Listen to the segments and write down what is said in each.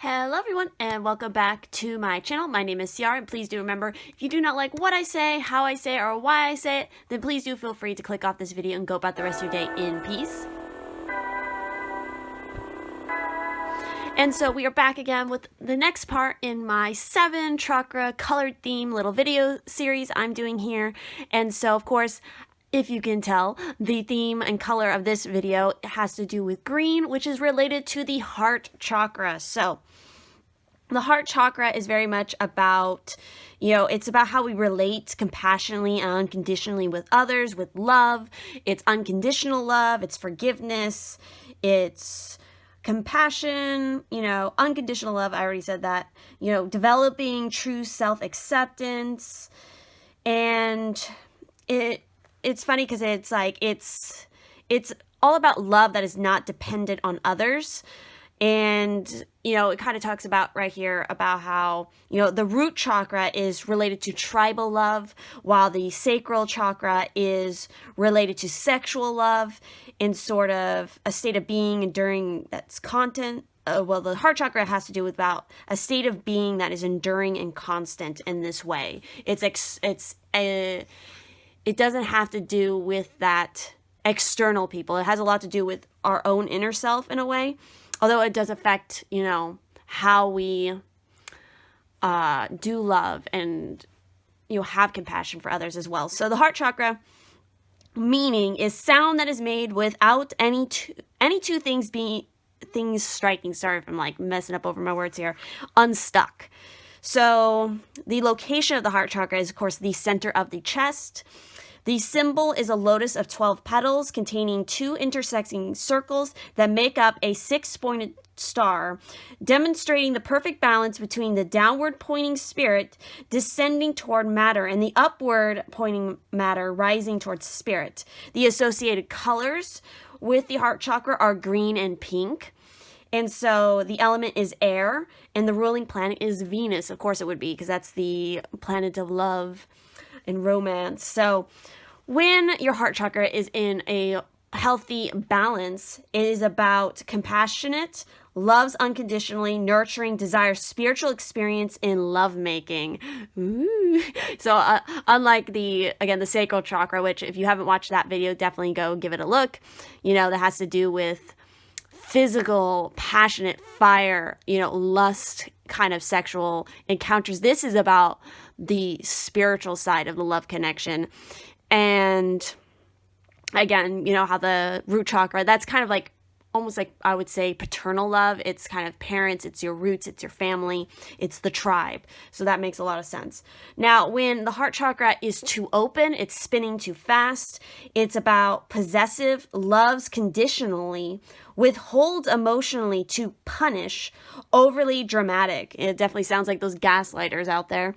Hello everyone and welcome back to my channel. My name is Ciarra, and please do remember, if you do not like what I say, how I say it, or why I say it, then please do feel free to click off this video and go about the rest of your day in peace. And so we are back again with the next part in my 7 chakra colored theme little video series I'm doing here. And so of course, if you can tell, the theme and color of this video has to do with green, which is related to the heart chakra. So the heart chakra is very much about, it's about how we relate compassionately and unconditionally with others, with love. It's unconditional love, it's forgiveness, it's compassion, unconditional love, I already said that, developing true self-acceptance. And it's funny because it's like, it's all about love that is not dependent on others. And, it kind of talks about right here about how, the root chakra is related to tribal love, while the sacral chakra is related to sexual love in sort of a state of being enduring that's constant. Well, the heart chakra has to do with about a state of being that is enduring and constant in this way. It doesn't have to do with that external people. It has a lot to do with our own inner self in a way. Although it does affect, how we do love and, have compassion for others as well. So the heart chakra meaning is sound that is made without any two things striking. Sorry if I'm like messing up over my words here. Unstuck. So the location of the heart chakra is, of course, the center of the chest. The symbol is a lotus of 12 petals containing 2 intersecting circles that make up a 6-pointed star, demonstrating the perfect balance between the downward pointing spirit descending toward matter and the upward pointing matter rising towards spirit. The associated colors with the heart chakra are green and pink. And so the element is air, and the ruling planet is Venus. Of course it would be, because that's the planet of love and romance. So when your heart chakra is in a healthy balance, it is about compassionate, loves unconditionally, nurturing, desires spiritual experience in lovemaking. Ooh. So unlike the sacral chakra, which if you haven't watched that video, definitely go give it a look. That has to do with physical, passionate fire, lust kind of sexual encounters. This is about the spiritual side of the love connection. And again, how the root chakra, that's kind of like almost like I would say paternal love. It's kind of parents, it's your roots, it's your family, it's the tribe. So that makes a lot of sense. Now, when the heart chakra is too open, it's spinning too fast. It's about possessive, loves conditionally, withholds emotionally to punish, overly dramatic. It definitely sounds like those gaslighters out there.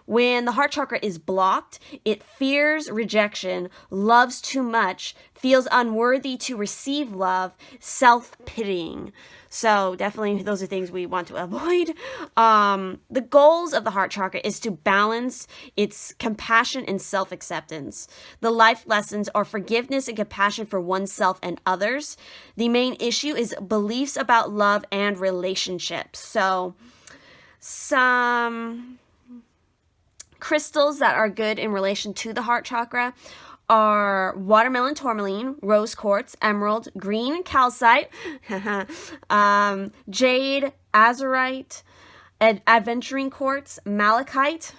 When the heart chakra is blocked, it fears rejection, loves too much, feels unworthy to receive love, self-pitying. So definitely those are things we want to avoid. The goals of the heart chakra is to balance its compassion and self-acceptance. The life lessons are forgiveness and compassion for oneself and others. The main issue is beliefs about love and relationships. So some crystals that are good in relation to the heart chakra are watermelon tourmaline, rose quartz, emerald, green calcite, jade, azurite, adventuring quartz, malachite,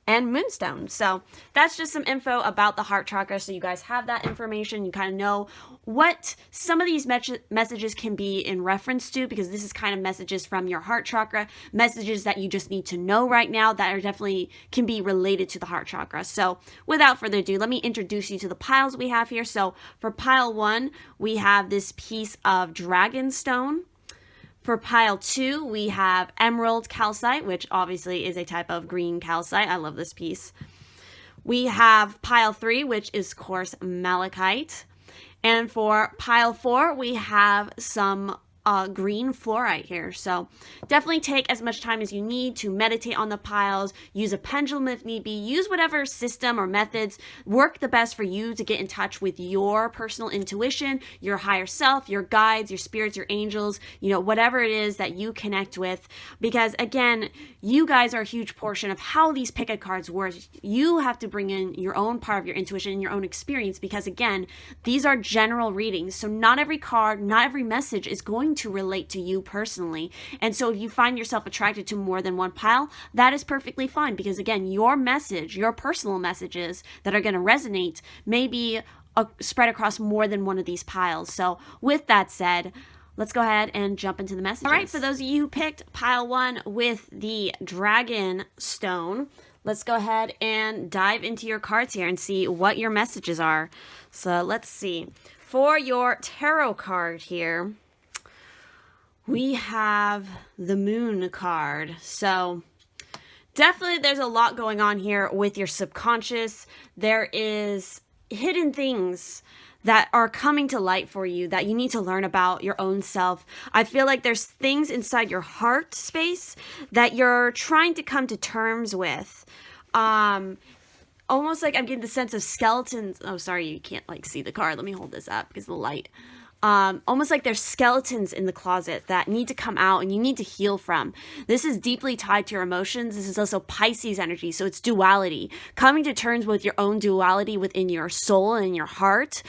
and moonstone. So that's just some info about the heart chakra. So you guys have that information. You kind of know what some of these messages can be in reference to, because this is kind of messages from your heart chakra, messages that you just need to know right now that are definitely can be related to the heart chakra. So without further ado, let me introduce you to the piles we have here. So for pile 1, we have this piece of dragon stone. For pile 2, we have emerald calcite, which obviously is a type of green calcite. I love this piece. We have pile 3, which is, of course, malachite. And for pile 4, we have some green fluorite here. So definitely take as much time as you need to meditate on the piles, use a pendulum if need be, use whatever system or methods work the best for you to get in touch with your personal intuition, your higher self, your guides, your spirits, your angels, whatever it is that you connect with. Because again, you guys are a huge portion of how these pick-a cards work. You have to bring in your own part of your intuition and your own experience, because again, these are general readings. So not every card, not every message is going to relate to you personally. And so if you find yourself attracted to more than one pile, that is perfectly fine, because again, your message, your personal messages that are going to resonate may be spread across more than one of these piles. So with that said, let's go ahead and jump into the messages. All right, for those of you who picked pile 1 with the dragon stone, let's go ahead and dive into your cards here and see what your messages are. So let's see. For your tarot card here, we have the moon card. So definitely there's a lot going on here with your subconscious. There is hidden things that are coming to light for you that you need to learn about your own self. I feel like there's things inside your heart space that you're trying to come to terms with. Almost like I'm getting the sense of skeletons. Oh, sorry, you can't see the card. Let me hold this up because of the light. Almost like there's skeletons in the closet that need to come out and you need to heal from. This is deeply tied to your emotions. This is also Pisces energy, so it's duality. Coming to terms with your own duality within your soul and in your heart.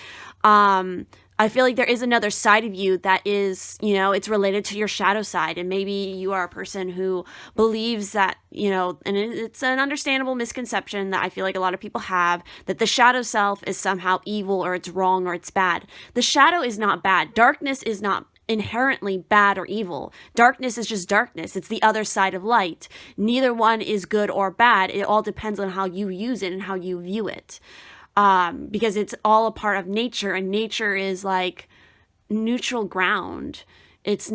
I feel like there is another side of you that is, it's related to your shadow side. And maybe you are a person who believes that, and it's an understandable misconception that I feel like a lot of people have, that the shadow self is somehow evil or it's wrong or it's bad. The shadow is not bad. Darkness is not inherently bad or evil. Darkness is just darkness. It's the other side of light. Neither one is good or bad. It all depends on how you use it and how you view it. Because it's all a part of nature, and nature is like neutral ground. It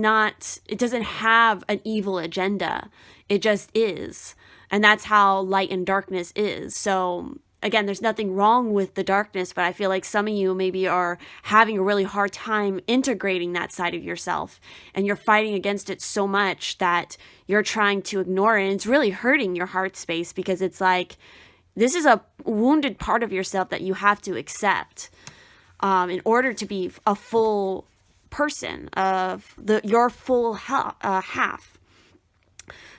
doesn't have an evil agenda. It just is. And that's how light and darkness is. So again, there's nothing wrong with the darkness, but I feel like some of you maybe are having a really hard time integrating that side of yourself, and you're fighting against it so much that you're trying to ignore it. And it's really hurting your heart space, because it's like, this is a wounded part of yourself that you have to accept in order to be a full person of your full half.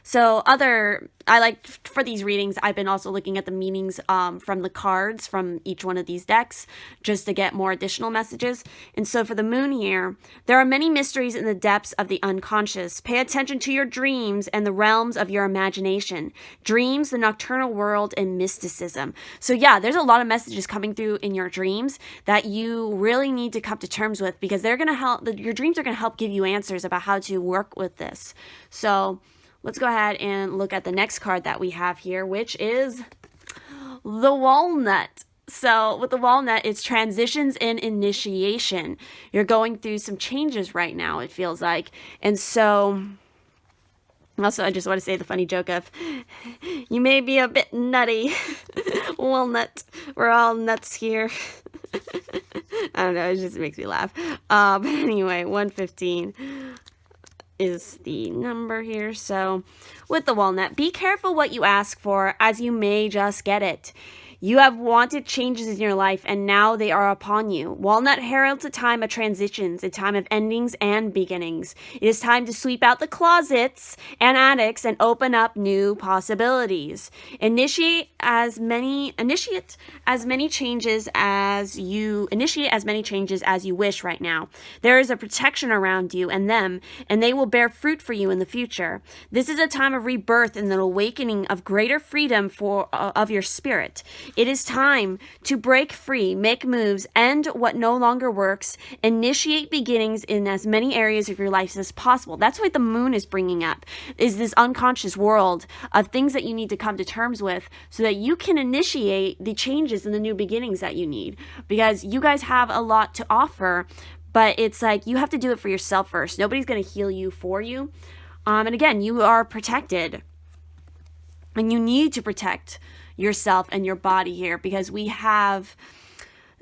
So I like for these readings, I've been also looking at the meanings from the cards from each one of these decks just to get more additional messages. And so for the moon here, there are many mysteries in the depths of the unconscious. Pay attention to your dreams and the realms of your imagination. Dreams, the nocturnal world, and mysticism. So yeah, there's a lot of messages coming through in your dreams that you really need to come to terms with, because they're going to help. Your dreams are going to help give you answers about how to work with this. So let's go ahead and look at the next card that we have here, which is the walnut. So with the walnut, it's transitions and initiation. You're going through some changes right now, it feels like. And so also, I just want to say the funny joke of, you may be a bit nutty. Walnut. We're all nuts here. I don't know. It just makes me laugh. But anyway, 115. Is the number here. So with the walnut, be careful what you ask for, as you may just get it. You have wanted changes in your life, and now they are upon you. Walnut heralds a time of transitions, a time of endings and beginnings. It is time to sweep out the closets and attics and open up new possibilities. Initiate as many changes as you wish right now. There is a protection around you and them, and they will bear fruit for you in the future. This is a time of rebirth and an awakening of greater freedom of your spirit. It is time to break free, make moves, end what no longer works, initiate beginnings in as many areas of your life as possible. That's what the moon is bringing up, is this unconscious world of things that you need to come to terms with so that you can initiate the changes and the new beginnings that you need. Because you guys have a lot to offer, but it's like you have to do it for yourself first. Nobody's going to heal you for you. And again, you are protected. And you need to protect yourself and your body here, because we have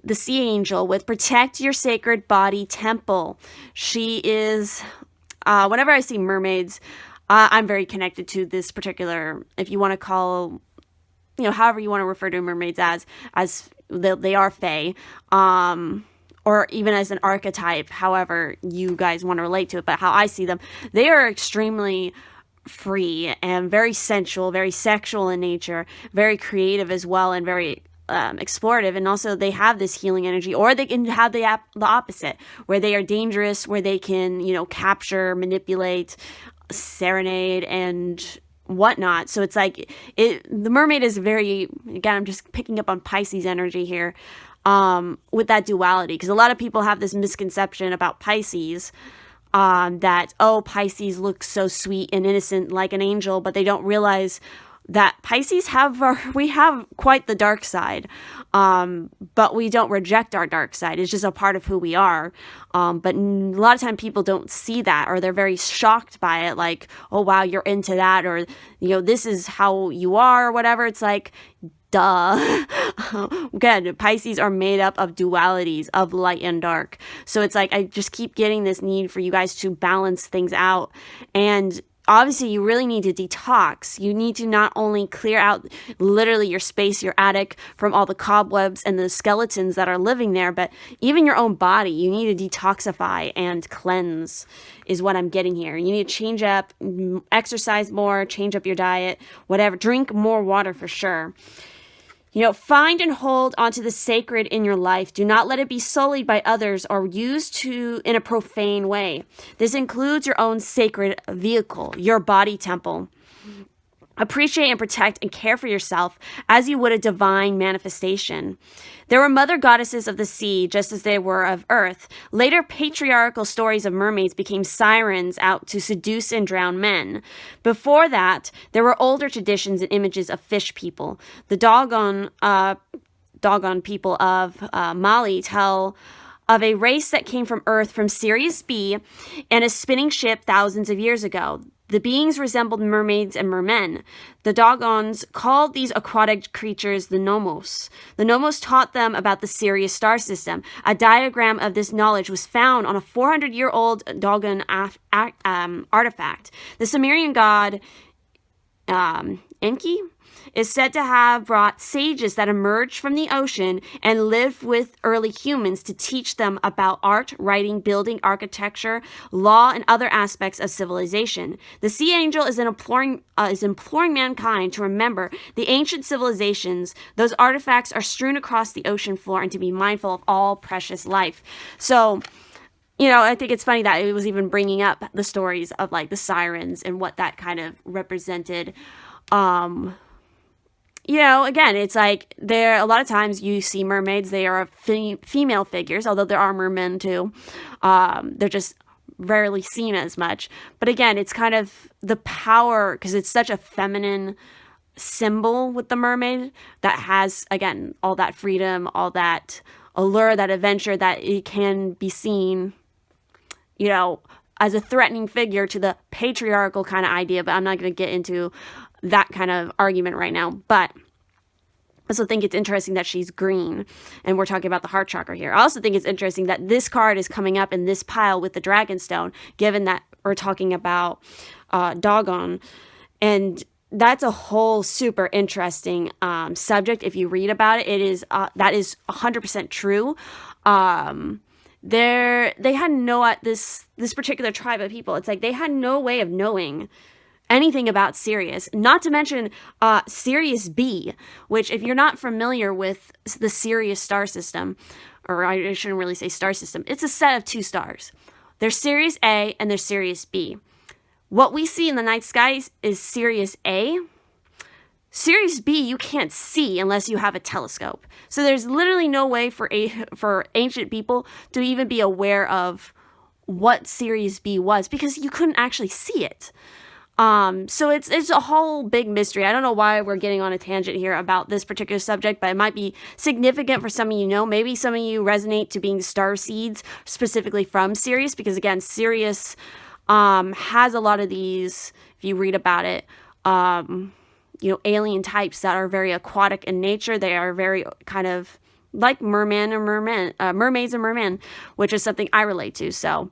the sea angel with protect your sacred body temple. She is whenever I see mermaids, I'm very connected to this particular, if you want to call, however you want to refer to mermaids as they are fae, or even as an archetype, however you guys want to relate to it. But how I see them, they are extremely free and very sensual, very sexual in nature, very creative as well, and very explorative. And also they have this healing energy, or they can have the opposite, where they are dangerous, where they can, capture, manipulate, serenade, and whatnot. So it's like the mermaid is very, again, I'm just picking up on Pisces energy here, with that duality, because a lot of people have this misconception about Pisces, that, Pisces looks so sweet and innocent like an angel, but they don't realize that Pisces we have quite the dark side, but we don't reject our dark side. It's just a part of who we are. But a lot of time people don't see that, or they're very shocked by it. Like, oh, wow, you're into that, or, this is how you are, or whatever. It's like, duh. Again, Pisces are made up of dualities of light and dark. So it's like, I just keep getting this need for you guys to balance things out. And obviously, you really need to detox. You need to not only clear out literally your space, your attic, from all the cobwebs and the skeletons that are living there, but even your own body. You need to detoxify and cleanse is what I'm getting here. You need to change up, exercise more, change up your diet, whatever. Drink more water for sure. Find and hold onto the sacred in your life. Do not let it be sullied by others or used in a profane way. This includes your own sacred vehicle, your body temple. Appreciate and protect and care for yourself as you would a divine manifestation. There were mother goddesses of the sea just as they were of earth. Later patriarchal stories of mermaids became sirens out to seduce and drown men. Before that, there were older traditions and images of fish people. The Dogon people of Mali tell of a race that came from Earth from Sirius B and a spinning ship thousands of years ago. The beings resembled mermaids and mermen. The Dogons called these aquatic creatures the Nomos. The Nomos taught them about the Sirius star system. A diagram of this knowledge was found on a 400-year-old Dogon artifact. The Sumerian god Enki is said to have brought sages that emerged from the ocean and lived with early humans to teach them about art, writing, building, architecture, law, and other aspects of civilization. The sea angel is imploring mankind to remember the ancient civilizations. Those artifacts are strewn across the ocean floor, and to be mindful of all precious life. So, I think it's funny that it was even bringing up the stories of like the sirens and what that kind of represented. Again, it's like a lot of times you see mermaids, they are female figures, although there are mermen too. They're just rarely seen as much. But again, it's kind of the power, because it's such a feminine symbol with the mermaid that has, again, all that freedom, all that allure, that adventure, that it can be seen, as a threatening figure to the patriarchal kind of idea. But I'm not going to get into that kind of argument right now. But I also think it's interesting that she's green, and we're talking about the heart chakra here. I also think it's interesting that this card is coming up in this pile with the Dragonstone, given that we're talking about Dogon. And that's a whole super interesting subject. If you read about it, that is 100% true. They had this particular tribe of people, it's like they had no way of knowing anything about Sirius, not to mention Sirius B, which, if you're not familiar with the Sirius star system, or I shouldn't really say star system, it's a set of 2 stars. There's Sirius A and there's Sirius B. What we see in the night sky is Sirius A. Sirius B you can't see unless you have a telescope. So there's literally no way for ancient people to even be aware of what Sirius B was, because you couldn't actually see it. So it's a whole big mystery. I don't know why we're getting on a tangent here about this particular subject, but it might be significant for some of you. Maybe some of you resonate to being star seeds specifically from Sirius, because again, Sirius has a lot of these, if you read about it, alien types that are very aquatic in nature. They are very kind of like mermaids and mermen, which is something I relate to. So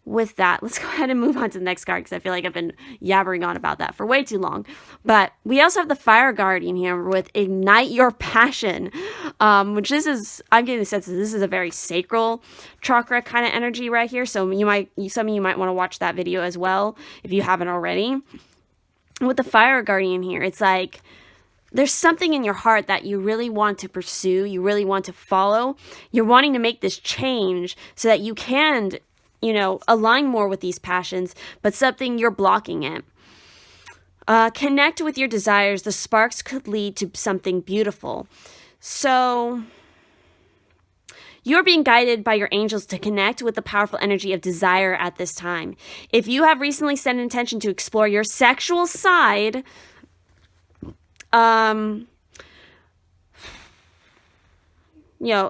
with that, let's go ahead and move on to the next card because I feel like I've been yabbering on about that for way too long. But we also have the Fire Guardian here with Ignite Your Passion, which I'm getting the sense that this is a very sacral chakra kind of energy right here. So some of you might want to watch that video as well if you haven't already. With the Fire Guardian here, it's like there's something in your heart that you really want to pursue, you really want to follow. You're wanting to make this change so that you can, align more with these passions, but something you're blocking it. Connect with your desires. The sparks could lead to something beautiful. So you're being guided by your angels to connect with the powerful energy of desire at this time. If you have recently set an intention to explore your sexual side,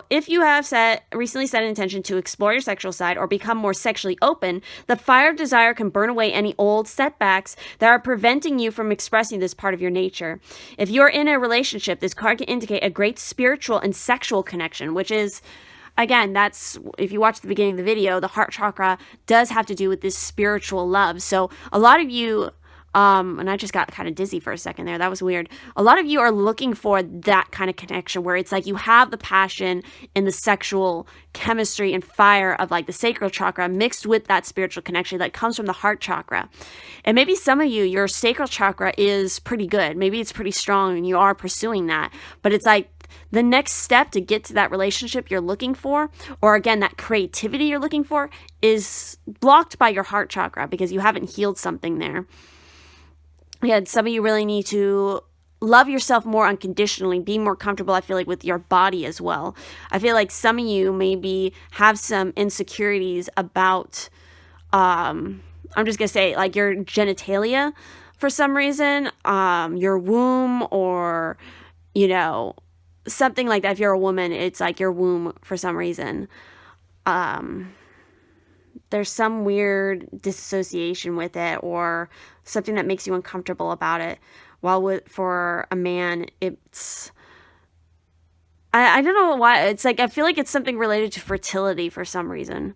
if you have recently set an intention to explore your sexual side or become more sexually open, the fire of desire can burn away any old setbacks that are preventing you from expressing this part of your nature. If you're in a relationship, this card can indicate a great spiritual and sexual connection, which is, again, that's, if you watch the beginning of the video, the heart chakra does have to do with this spiritual love. So a lot of you, and I just got kind of dizzy for a second there. That was weird. A lot of you are looking for that kind of connection where it's like you have the passion and the sexual chemistry and fire of like the sacral chakra mixed with that spiritual connection that comes from the heart chakra. And maybe some of you, your sacral chakra is pretty good. Maybe it's pretty strong and you are pursuing that. But it's like the next step to get to that relationship you're looking for, or again, that creativity you're looking for, is blocked by your heart chakra because you haven't healed something there. Yeah, some of you really need to love yourself more unconditionally, be more comfortable, I feel like, with your body as well. I feel like some of you maybe have some insecurities about, I'm just going to say, like your genitalia for some reason, your womb, or, something like that. If you're a woman, it's like your womb for some reason. There's some weird disassociation with it or something that makes you uncomfortable about it. While for a man, it's, I don't know why. It's like, I feel like it's something related to fertility for some reason.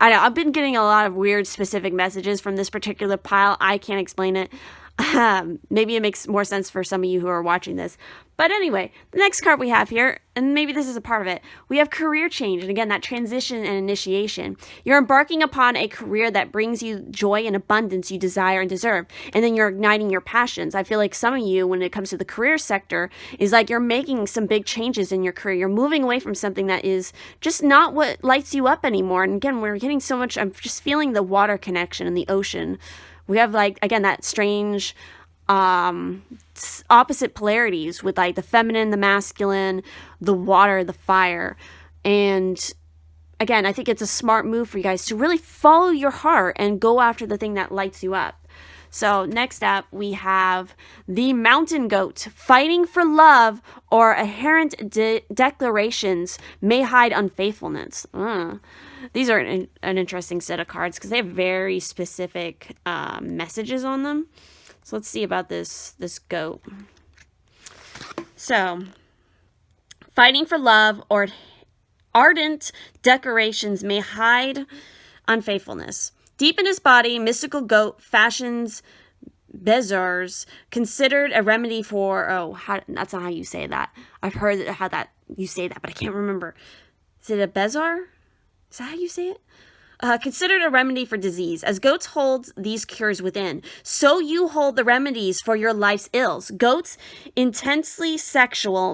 I know, I've been getting a lot of weird specific messages from this particular pile. I can't explain it. Maybe it makes more sense for some of you who are watching this. But anyway, the next card we have here, and maybe this is a part of it, we have career change. And again, that transition and initiation. You're embarking upon a career that brings you joy and abundance you desire and deserve. And then you're igniting your passions. I feel like some of you, when it comes to the career sector, is like you're making some big changes in your career. You're moving away from something that is just not what lights you up anymore. And again, we're getting so much, I'm just feeling the water connection and the ocean. We have, like, again, that strange opposite polarities with, like, the feminine, the masculine, the water, the fire. And, again, I think it's a smart move for you guys to really follow your heart and go after the thing that lights you up. So next up, we have the mountain goat. Fighting for love or errant declarations may hide unfaithfulness. These are an interesting set of cards because they have very specific messages on them. So let's see about this goat. So, fighting for love or ardent declarations may hide unfaithfulness. Deep in his body, mystical goat fashions bezars, considered a remedy for, that's not how you say that. I've heard how that you say that, but I can't remember. Is it a bezar? Is that how you say it? Considered a remedy for disease. As goats hold these cures within, so you hold the remedies for your life's ills. Goats, intensely sexual,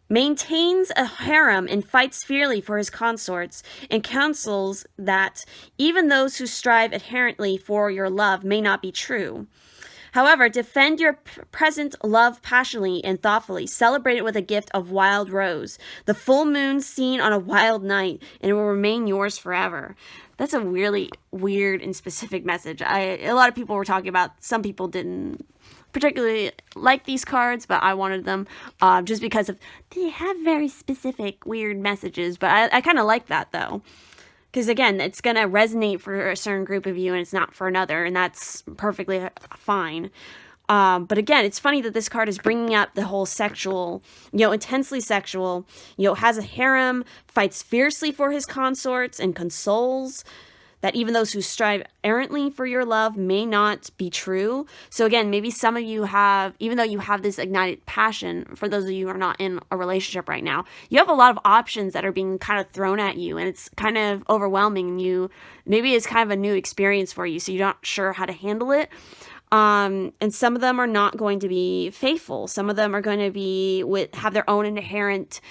maintains a harem and fights fiercely for his consorts, and counsels that even those who strive adherently for your love may not be true. However, defend your present love passionately and thoughtfully. Celebrate it with a gift of wild rose, the full moon seen on a wild night, and it will remain yours forever. That's a really weird and specific message. A lot of people were talking about, some people didn't particularly like these cards, but I wanted them just because they have very specific weird messages. But I kind of like that, though. Because, again, it's going to resonate for a certain group of you and it's not for another, and that's perfectly fine. But again, it's funny that this card is bringing up the whole sexual, intensely sexual, has a harem, fights fiercely for his consorts, and consoles that even those who strive errantly for your love may not be true. So again, maybe some of you have, even though you have this ignited passion, for those of you who are not in a relationship right now, you have a lot of options that are being kind of thrown at you, and it's kind of overwhelming you. Maybe it's kind of a new experience for you, so you're not sure how to handle it. And some of them are not going to be faithful. Some of them are going to have their own inherent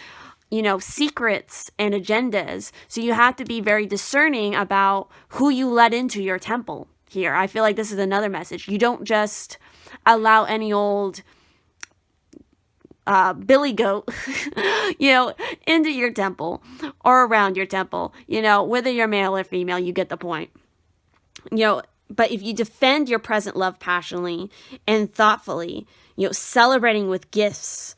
secrets and agendas. So you have to be very discerning about who you let into your temple here. I feel like this is another message. You don't just allow any old billy goat, into your temple or around your temple, whether you're male or female, you get the point. But if you defend your present love passionately and thoughtfully, celebrating with gifts,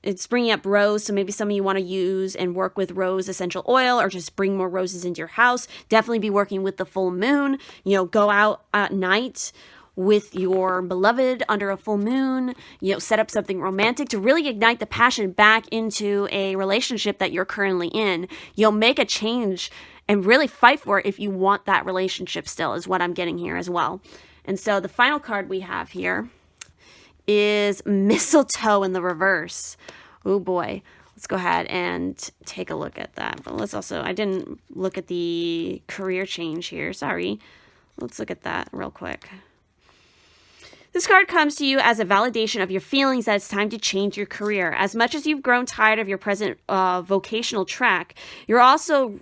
it's bringing up rose, so maybe some of you want to use and work with rose essential oil or just bring more roses into your house. Definitely be working with the full moon. Go out at night with your beloved under a full moon. Set up something romantic to really ignite the passion back into a relationship that you're currently in. Make a change and really fight for it if you want that relationship still, is what I'm getting here as well. And so the final card we have here is mistletoe in the reverse. Oh boy. Let's go ahead and take a look at that. But I didn't look at the career change here. Sorry. Let's look at that real quick. This card comes to you as a validation of your feelings that it's time to change your career. As much as you've grown tired of your present vocational track, you've also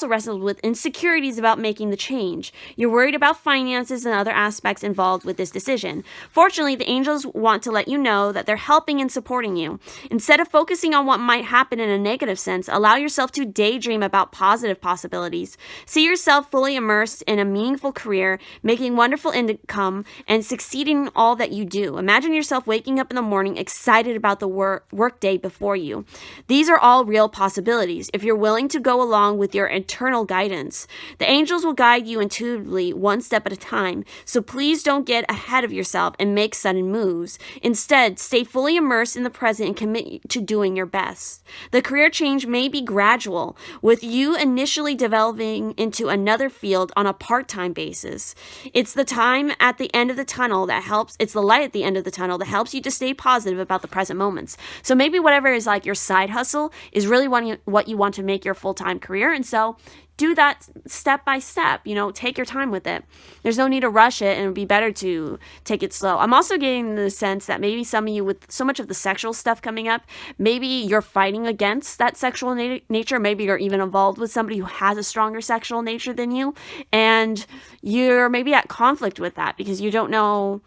wrestled with insecurities about making the change. You're worried about finances and other aspects involved with this decision. Fortunately, the angels want to let you know that they're helping and supporting you. Instead of focusing on what might happen in a negative sense, allow yourself to daydream about positive possibilities. See yourself fully immersed in a meaningful career, making wonderful income, and succeeding all that you do. Imagine yourself waking up in the morning excited about the work day before you. These are all real possibilities if you're willing to go along with your internal guidance. The angels will guide you intuitively one step at a time, so please don't get ahead of yourself and make sudden moves. Instead, stay fully immersed in the present and commit to doing your best. The career change may be gradual, with you initially developing into another field on a part-time basis. It's the time at the end of the tunnel that helps. It's the light at the end of the tunnel that helps you to stay positive about the present moments. So maybe whatever is like your side hustle is really what you want to make your full-time career. And so do that step by step, take your time with it. There's no need to rush it, and it would be better to take it slow. I'm also getting the sense that maybe some of you, with so much of the sexual stuff coming up, maybe you're fighting against that sexual nature. Maybe you're even involved with somebody who has a stronger sexual nature than you, and you're maybe at conflict with that because you don't know.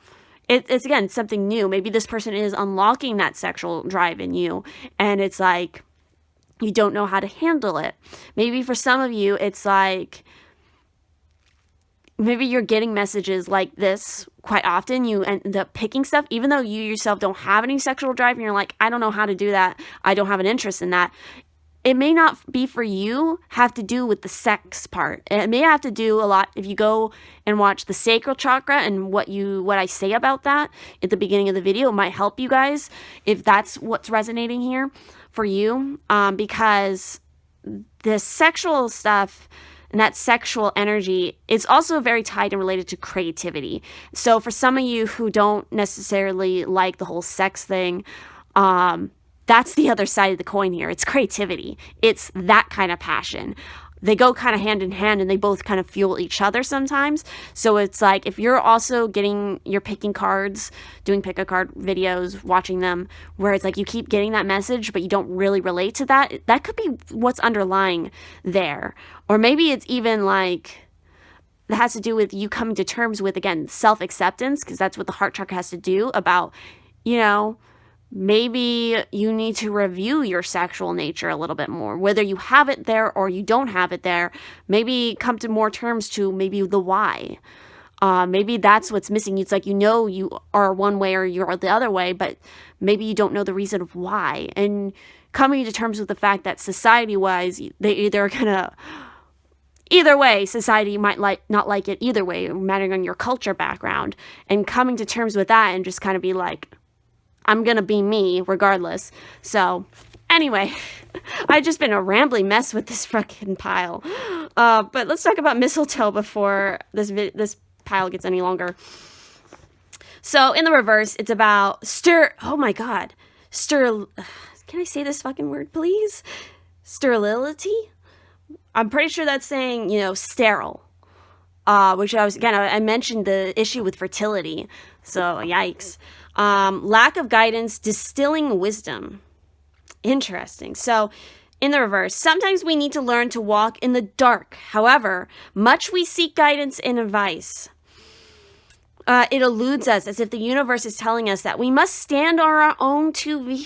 It's again, something new. Maybe this person is unlocking that sexual drive in you, and it's like you don't know how to handle it. Maybe for some of you, it's like maybe you're getting messages like this quite often. You end up picking stuff, even though you yourself don't have any sexual drive, and you're like, I don't know how to do that. I don't have an interest in that. It may not be for you have to do with the sex part. It may have to do a lot if you go and watch the sacral chakra and what I say about that at the beginning of the video. It might help you guys if that's what's resonating here for you, because the sexual stuff and that sexual energy is also very tied and related to creativity. So for some of you who don't necessarily like the whole sex thing, that's the other side of the coin here. It's creativity. It's that kind of passion. They go kind of hand in hand, and they both kind of fuel each other sometimes. So it's like if you're also you're picking cards, doing pick a card videos, watching them, where it's like you keep getting that message, but you don't really relate to that. That could be what's underlying there. Or maybe it's even like that has to do with you coming to terms with, again, self-acceptance, because that's what the heart chakra has to do about, maybe you need to review your sexual nature a little bit more, whether you have it there or you don't have it there. Maybe come to more terms to maybe the why. Maybe that's what's missing. It's like, you are one way or you're the other way, but maybe you don't know the reason of why. And coming to terms with the fact that society-wise, they either are going to either way, society might not like it either way, mattering on your culture background, and coming to terms with that and just kind of be like, I'm going to be me regardless. So anyway, I've just been a rambling mess with this fucking pile. But let's talk about mistletoe before this pile gets any longer. So in the reverse, it's about oh my God. Can I say this fucking word, please? Sterility? I'm pretty sure that's saying, sterile. Which I mentioned the issue with fertility. So yikes. Lack of guidance, distilling wisdom. Interesting. So in the reverse, sometimes we need to learn to walk in the dark. However, much we seek guidance and advice. It eludes us as if the universe is telling us that we must stand on our own 2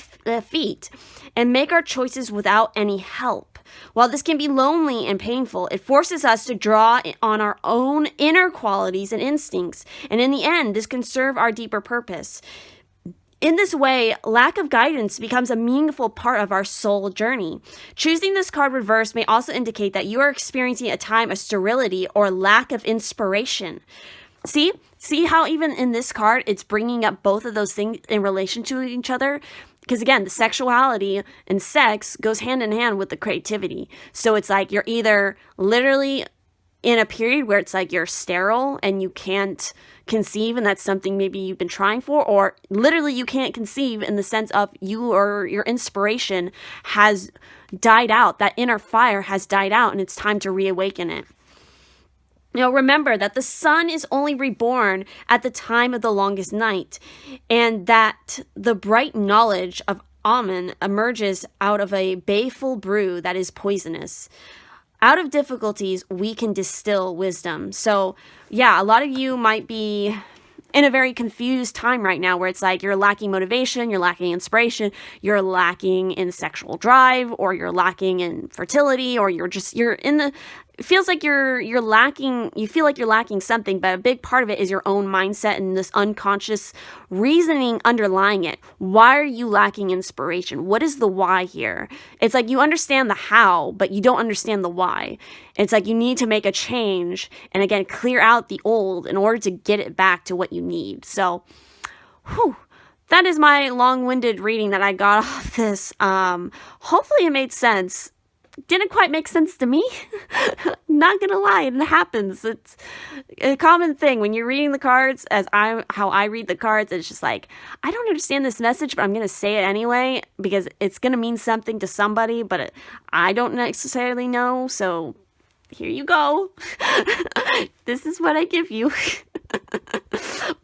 feet and make our choices without any help. While this can be lonely and painful, it forces us to draw on our own inner qualities and instincts. And in the end, this can serve our deeper purpose. In this way, lack of guidance becomes a meaningful part of our soul journey. Choosing this card reverse may also indicate that you are experiencing a time of sterility or lack of inspiration. See how even in this card, it's bringing up both of those things in relation to each other? Because again, the sexuality and sex goes hand in hand with the creativity. So it's like you're either literally in a period where it's like you're sterile and you can't conceive, and that's something maybe you've been trying for, or literally you can't conceive in the sense of you or your inspiration has died out. That inner fire has died out and it's time to reawaken it. Remember that the sun is only reborn at the time of the longest night, and that the bright knowledge of Amen emerges out of a baleful brew that is poisonous. Out of difficulties, we can distill wisdom. So, yeah, a lot of you might be in a very confused time right now where it's like you're lacking motivation, you're lacking inspiration, you're lacking in sexual drive, or you're lacking in fertility, or it feels like you're lacking, you feel like you're lacking something, but a big part of it is your own mindset and this unconscious reasoning underlying it. Why are you lacking inspiration? What is the why here? It's like you understand the how, but you don't understand the why. It's like you need to make a change and again, clear out the old in order to get it back to what you need. So, that is my long-winded reading that I got off this. Hopefully it made sense. Didn't quite make sense to me. Not gonna lie, it happens. It's a common thing when you're reading the cards, how I read the cards. It's just like, I don't understand this message, but I'm gonna say it anyway because it's gonna mean something to somebody, but I don't necessarily know. So here you go. This is what I give you.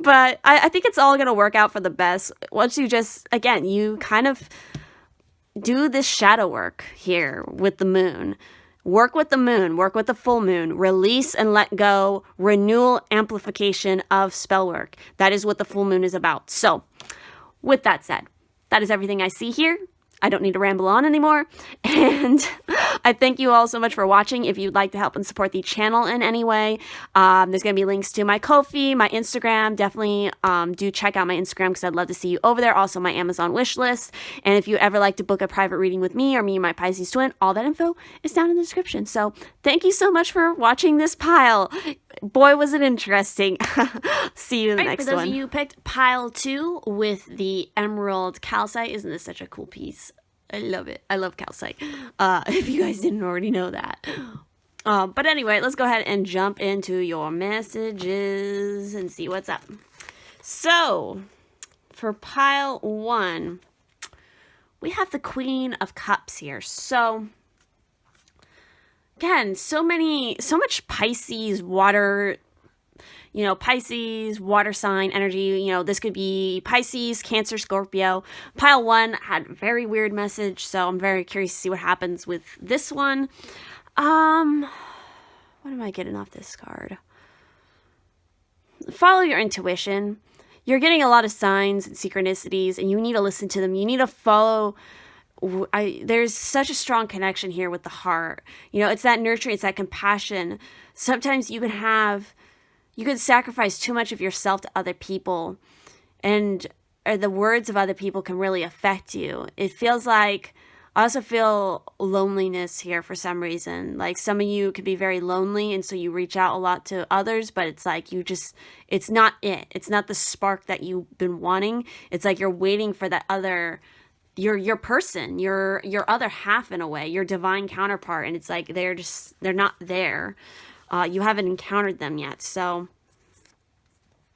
But I think it's all gonna work out for the best once you you kind of do this shadow work here with the moon. Work with the moon, work with the full moon, release and let go, renewal, amplification of spell work. That is what the full moon is about. So with that said, that is everything I see here. I don't need to ramble on anymore. And I thank you all so much for watching. If you'd like to help and support the channel in any way, there's going to be links to my Ko-fi, my Instagram. Definitely do check out my Instagram because I'd love to see you over there. Also, my Amazon wish list. And if you ever like to book a private reading with me or me and my Pisces-Twin, all that info is down in the description. So thank you so much for watching this pile. Boy, was it interesting. See you in the next one. For those of you who picked pile 2 with the emerald calcite, isn't this such a cool piece? I love it. I love calcite. If you guys didn't already know that. But anyway, let's go ahead and jump into your messages and see what's up. So, for pile 1, we have the Queen of Cups here. So, again, so much Pisces, water, Pisces, water sign energy. This could be Pisces, Cancer, Scorpio. Pile 1 had a very weird message, so I'm very curious to see what happens with this one. What am I getting off this card? Follow your intuition. You're getting a lot of signs and synchronicities, and you need to listen to them. You need to follow. There's such a strong connection here with the heart. It's that nurturing, it's that compassion. Sometimes you could sacrifice too much of yourself to other people, and the words of other people can really affect you. It feels like I also feel loneliness here for some reason. Like some of you could be very lonely, and so you reach out a lot to others, but it's like it's not it. It's not the spark that you've been wanting. It's like you're waiting for that other, your person, your other half in a way, your divine counterpart, and it's like they're not there. You haven't encountered them yet. So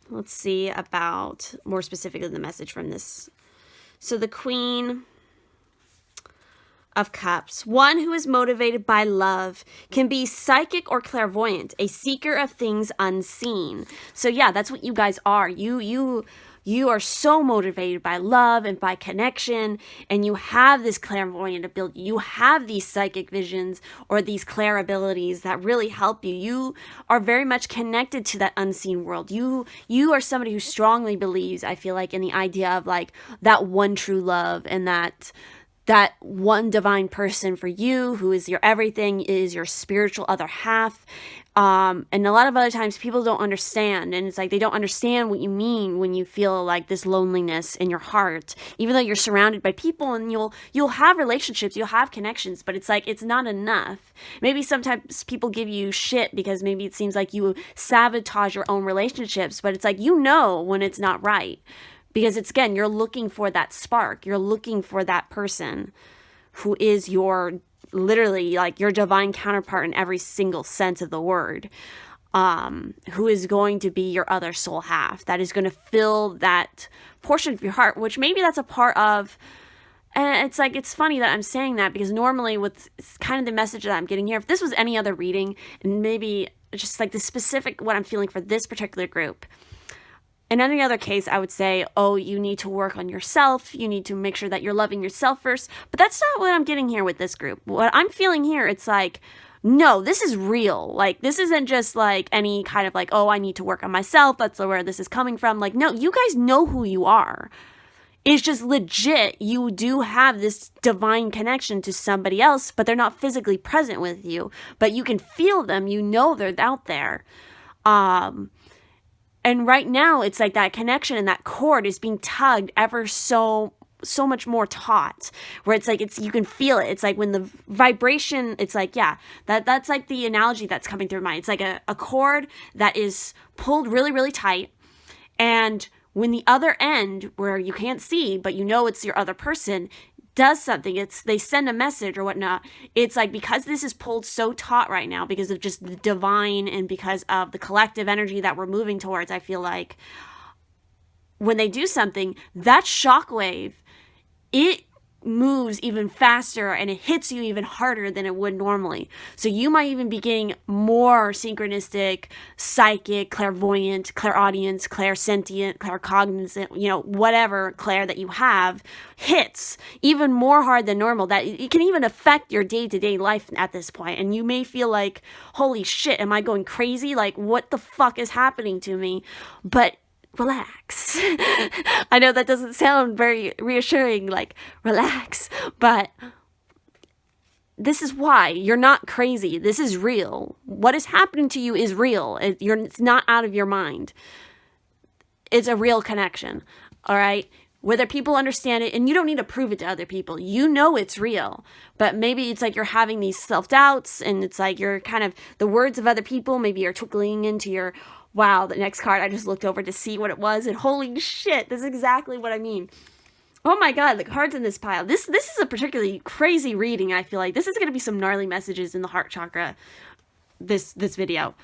let's see about more specifically the message from this. So the Queen of Cups. One who is motivated by love, can be psychic or clairvoyant, a seeker of things unseen. So yeah, that's what you guys are. You are so motivated by love and by connection, and you have this clairvoyant ability. You have these psychic visions or these clair abilities that really help you. You are very much connected to that unseen world. You are somebody who strongly believes, I feel like, in the idea of like that one true love, and that one divine person for you who is your everything, is your spiritual other half. And a lot of other times people don't understand, and it's like they don't understand what you mean when you feel like this loneliness in your heart, even though you're surrounded by people, and you'll have relationships, you'll have connections, but it's like it's not enough. Maybe sometimes people give you shit because maybe it seems like you sabotage your own relationships, but it's like when it's not right. Because it's, again, you're looking for that spark. You're looking for that person who is your, literally, like your divine counterpart in every single sense of the word, who is going to be your other soul half, that is going to fill that portion of your heart, which maybe that's a part of. And it's like, it's funny that I'm saying that, because normally with kind of the message that I'm getting here, if this was any other reading, and maybe just like the specific, what I'm feeling for this particular group, in any other case, I would say, oh, you need to work on yourself. You need to make sure that you're loving yourself first. But that's not what I'm getting here with this group. What I'm feeling here, it's like, no, this is real. Like, this isn't just like any kind of like, oh, I need to work on myself. That's where this is coming from. Like, no, you guys know who you are. It's just legit. You do have this divine connection to somebody else, but they're not physically present with you. But you can feel them. You know they're out there. And right now, it's like that connection and that cord is being tugged ever so much more taut, where it's like, you can feel it. It's like when the vibration, it's like, yeah, that's like the analogy that's coming through my mind. It's like a cord that is pulled really, really tight. And when the other end, where you can't see, but you know it's your other person, does something, they send a message or whatnot, it's like, because this is pulled so taut right now because of just the divine and because of the collective energy that we're moving towards, I feel like when they do something, that shockwave, it moves even faster and it hits you even harder than it would normally. So you might even be getting more synchronistic, psychic, clairvoyant, clairaudience, clairsentient, claircognizant, whatever clair that you have hits even more hard than normal, that it can even affect your day-to-day life at this point. And you may feel like, holy shit, am I going crazy? Like, what the fuck is happening to me? But relax. I know that doesn't sound very reassuring, like relax, but this is why you're not crazy. This is real. What is happening to you is real. It's not out of your mind. It's a real connection. All right. Whether people understand it, and you don't need to prove it to other people. You know it's real, but maybe it's like you're having these self-doubts, and it's like you're kind of, the words of other people maybe are trickling into your, wow, the next card, I just looked over to see what it was, and holy shit, this is exactly what I mean. Oh my god, the cards in this pile. This is a particularly crazy reading, I feel like. This is going to be some gnarly messages in the heart chakra, this video.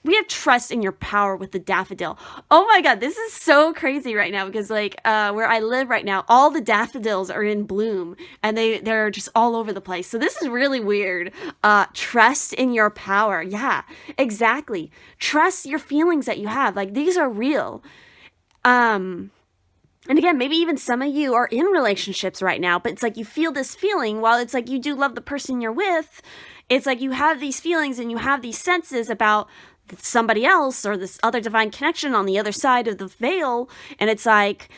We have trust in your power with the daffodil. Oh my god, this is so crazy right now, because like where I live right now, all the daffodils are in bloom, and they're just all over the place. So this is really weird. Trust in your power. Yeah, exactly. Trust your feelings that you have. Like, these are real. And again, maybe even some of you are in relationships right now, but it's like you feel this feeling, while it's like you do love the person you're with, it's like you have these feelings and you have these senses about somebody else or this other divine connection on the other side of the veil. And it's like,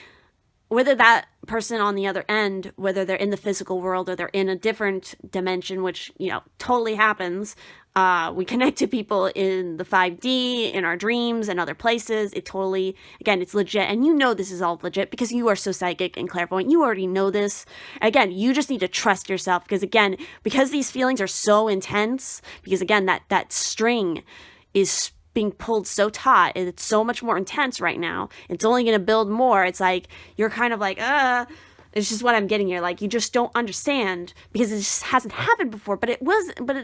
whether that person on the other end, whether they're in the physical world or they're in a different dimension, which, totally happens, We connect to people in the 5D, in our dreams, and other places. It totally, again, it's legit. And you know this is all legit because you are so psychic and clairvoyant. You already know this. Again, you just need to trust yourself because, again, because these feelings are so intense, because, again, that string is being pulled so taut, and it's so much more intense right now. It's only going to build more. It's like, you're kind of like, it's just what I'm getting here. Like, you just don't understand because it just hasn't happened before. But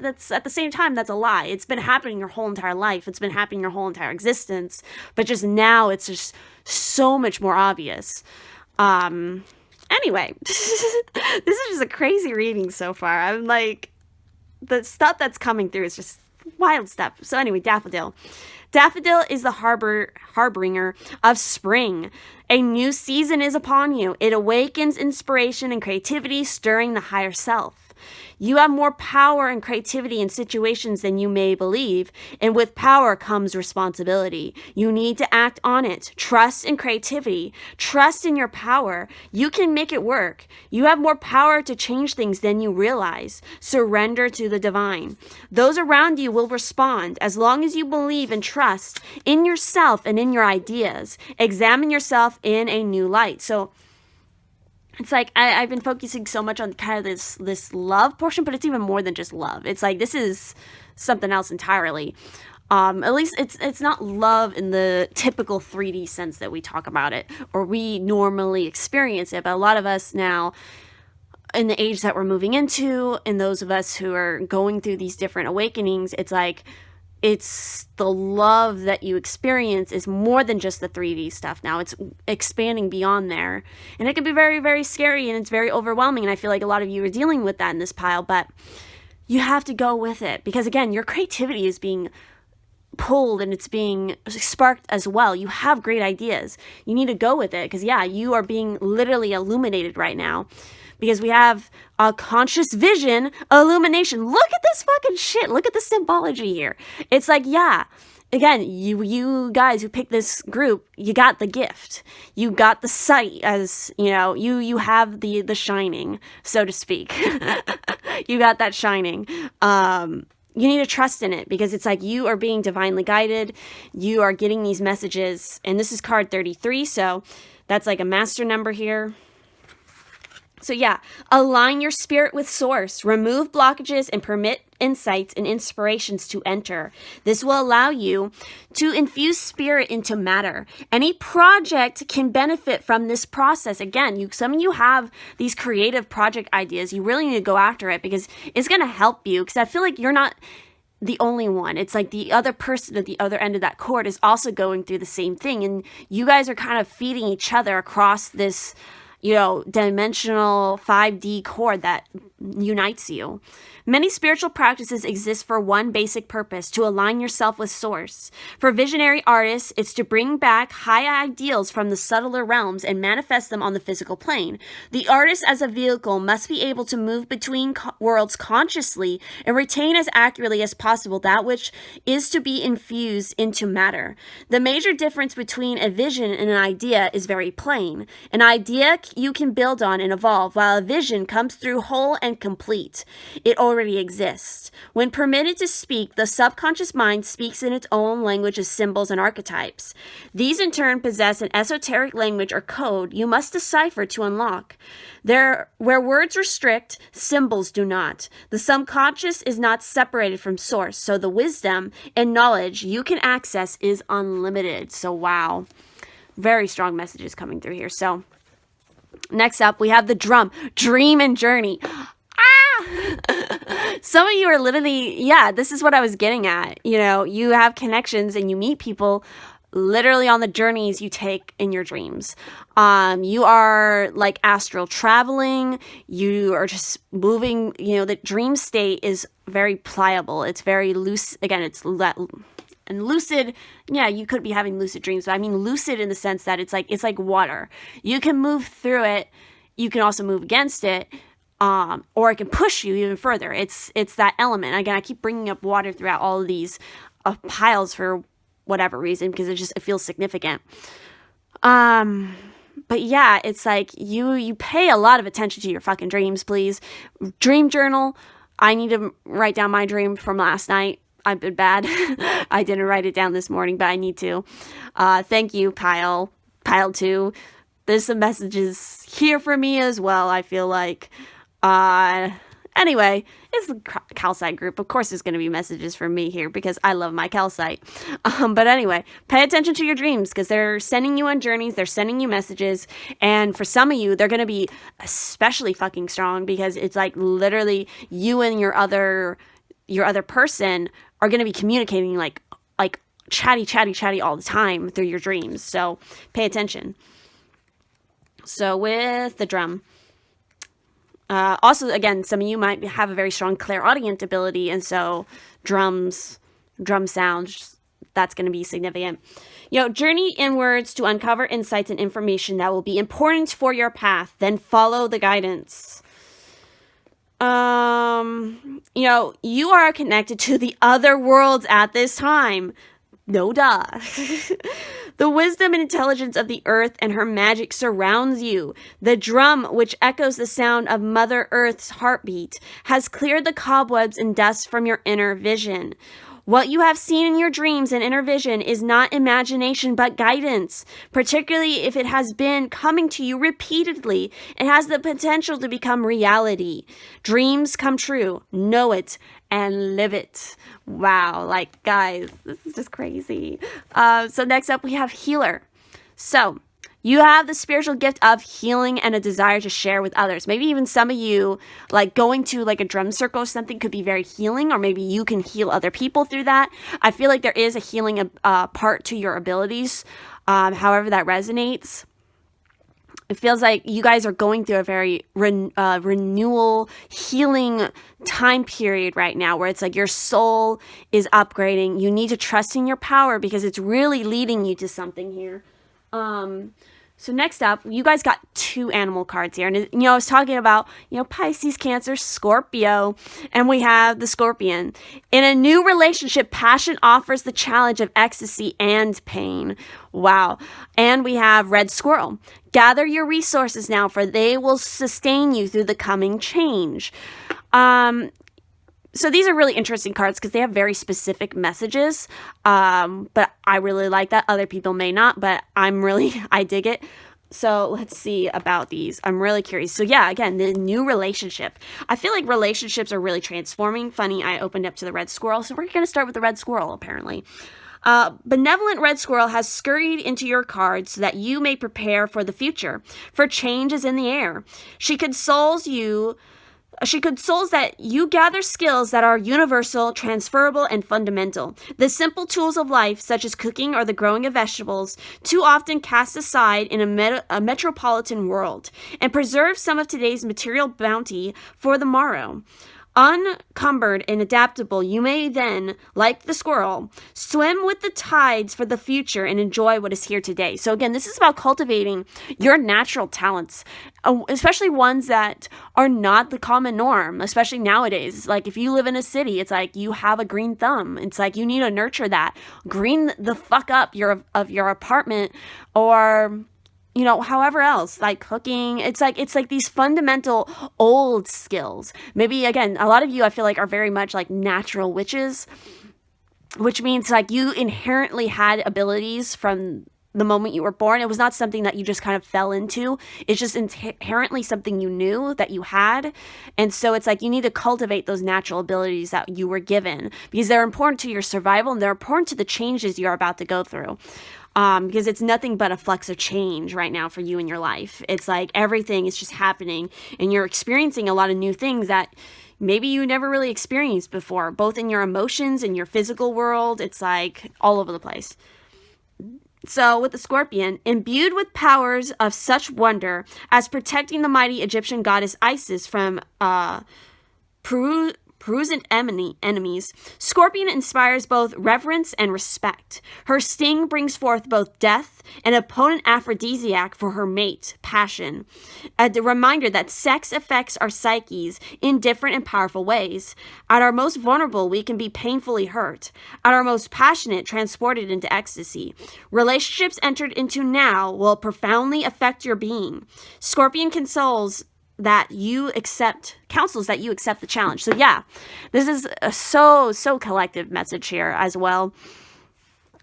that's at the same time, that's a lie. It's been happening your whole entire life. It's been happening your whole entire existence. But just now, it's just so much more obvious. Anyway, this is just a crazy reading so far. I'm like, the stuff that's coming through is just wild stuff. So anyway, Daffodil. Daffodil is the harbinger of spring. A new season is upon you. It awakens inspiration and creativity, stirring the higher self. You have more power and creativity in situations than you may believe, and with power comes responsibility. You need to act on it. Trust in creativity. Trust in your power. You can make it work. You have more power to change things than you realize. Surrender to the divine. Those around you will respond as long as you believe and trust in yourself and in your ideas. Examine yourself in a new light. So it's like I've been focusing so much on kind of this love portion, but it's even more than just love. It's like this is something else entirely. At least it's not love in the typical 3D sense that we talk about it or we normally experience it. But a lot of us now, in the age that we're moving into, and those of us who are going through these different awakenings, it's like it's the love that you experience is more than just the 3D stuff now. It's expanding beyond there. And it can be very, very scary and it's very overwhelming. And I feel like a lot of you are dealing with that in this pile, but you have to go with it because, again, your creativity is being pulled and it's being sparked as well. You have great ideas. You need to go with it because, yeah, you are being literally illuminated right now. Because we have a conscious vision, illumination. Look at this fucking shit. Look at the symbology here. It's like, yeah, again, you guys who picked this group, you got the gift. You got the sight, as, you know, you have the shining, so to speak. You got that shining. You need to trust in it because it's like you are being divinely guided. You are getting these messages. And this is card 33, so that's like a master number here. So yeah, align your spirit with source, remove blockages, and permit insights and inspirations to enter. This will allow you to infuse spirit into matter. Any project can benefit from this process. Again, some of you have these creative project ideas. You really need to go after it because it's going to help you. Because I feel like you're not the only one. It's like the other person at the other end of that cord is also going through the same thing. And you guys are kind of feeding each other across this, you know, dimensional 5D cord that unites you. Many spiritual practices exist for one basic purpose, to align yourself with source. For visionary artists, it's to bring back high ideals from the subtler realms and manifest them on the physical plane. The artist as a vehicle must be able to move between worlds consciously and retain as accurately as possible that which is to be infused into matter. The major difference between a vision and an idea is very plain. An idea you can build on and evolve, while a vision comes through whole and complete. It already exists. When permitted to speak, the subconscious mind speaks in its own language of symbols and archetypes. These in turn possess an esoteric language or code you must decipher to unlock. Where words restrict, symbols do not. The subconscious is not separated from source, so the wisdom and knowledge you can access is unlimited. So wow, very strong messages coming through here. So next up, we have the drum, dream and journey. Some of you are literally, yeah, this is what I was getting at. You know, you have connections and you meet people literally on the journeys you take in your dreams. You are like astral traveling. You are just moving. You know, the dream state is very pliable. It's very loose. Again, and lucid, yeah, you could be having lucid dreams, but I mean lucid in the sense that it's like water. You can move through it. You can also move against it. Or it can push you even further. It's that element. Again, I keep bringing up water throughout all of these piles for whatever reason, because it feels significant. But yeah, it's like you pay a lot of attention to your fucking dreams, please. Dream journal. I need to write down my dream from last night. I've been bad. I didn't write it down this morning, but I need to. Thank you, Pile 2. There's some messages here for me as well, I feel like. Anyway, it's the calcite group. Of course there's going to be messages from me here because I love my calcite. But anyway, pay attention to your dreams because they're sending you on journeys. They're sending you messages. And for some of you, they're going to be especially fucking strong because it's like literally you and your other person are going to be communicating like chatty all the time through your dreams. So pay attention. So with the drum. Also, again, some of you might have a very strong clairaudient ability, and so drum sounds, that's going to be significant. Journey inwards to uncover insights and information that will be important for your path, then follow the guidance. You are connected to the other worlds at this time. No duh. The wisdom and intelligence of the earth and her magic surrounds you. The drum, which echoes the sound of Mother Earth's heartbeat, has cleared the cobwebs and dust from your inner vision. What you have seen in your dreams and inner vision is not imagination but guidance, particularly if it has been coming to you repeatedly. It has the potential to become reality. Dreams come true. Know it and live it. Wow, like guys, this is just crazy. So next up we have healer. So you have the spiritual gift of healing and a desire to share with others. Maybe even some of you, like going to like a drum circle or something could be very healing, or maybe you can heal other people through that. I feel like there is a healing part to your abilities, however that resonates. It feels like you guys are going through a very renewal, healing time period right now where it's like your soul is upgrading. You need to trust in your power because it's really leading you to something here. So next up, you guys got 2 animal cards here. And, I was talking about, Pisces, Cancer, Scorpio, and we have the Scorpion. In a new relationship, passion offers the challenge of ecstasy and pain. Wow. And we have Red Squirrel. Gather your resources now, for they will sustain you through the coming change. So these are really interesting cards because they have very specific messages, but I really like that. Other people may not, but I dig it. So let's see about these. I'm really curious. So yeah, again, the new relationship. I feel like relationships are really transforming. Funny, I opened up to the Red Squirrel, so we're going to start with the Red Squirrel, apparently. Benevolent Red Squirrel has scurried into your cards so that you may prepare for the future, for change is in the air. She consoles that you gather skills that are universal, transferable, and fundamental. The simple tools of life, such as cooking or the growing of vegetables, too often cast aside in a metropolitan world, and preserve some of today's material bounty for the morrow. Uncumbered and adaptable, you may then, like the squirrel, swim with the tides for the future and enjoy what is here today. So again, this is about cultivating your natural talents, especially ones that are not the common norm, especially nowadays. Like if you live in a city, it's like you have a green thumb. It's like you need to nurture that. Green the fuck up your apartment, or however else, like cooking. It's like these fundamental old skills. Maybe, again, a lot of you, I feel like, are very much like natural witches, which means like you inherently had abilities from the moment you were born. It was not something that you just kind of fell into. It's just inherently something you knew that you had. And so it's like you need to cultivate those natural abilities that you were given because they're important to your survival and they're important to the changes you're about to go through. Because it's nothing but a flux of change right now for you in your life. It's like everything is just happening and you're experiencing a lot of new things that maybe you never really experienced before, both in your emotions and your physical world. It's like all over the place. So with the Scorpion, imbued with powers of such wonder as protecting the mighty Egyptian goddess Isis from Perusian enemies, Scorpion inspires both reverence and respect. Her sting brings forth both death and a potent aphrodisiac for her mate, Passion. A reminder that sex affects our psyches in different and powerful ways. At our most vulnerable, we can be painfully hurt. At our most passionate, transported into ecstasy. Relationships entered into now will profoundly affect your being. Scorpion consoles that you accept the challenge. So yeah, this is a so collective message here as well.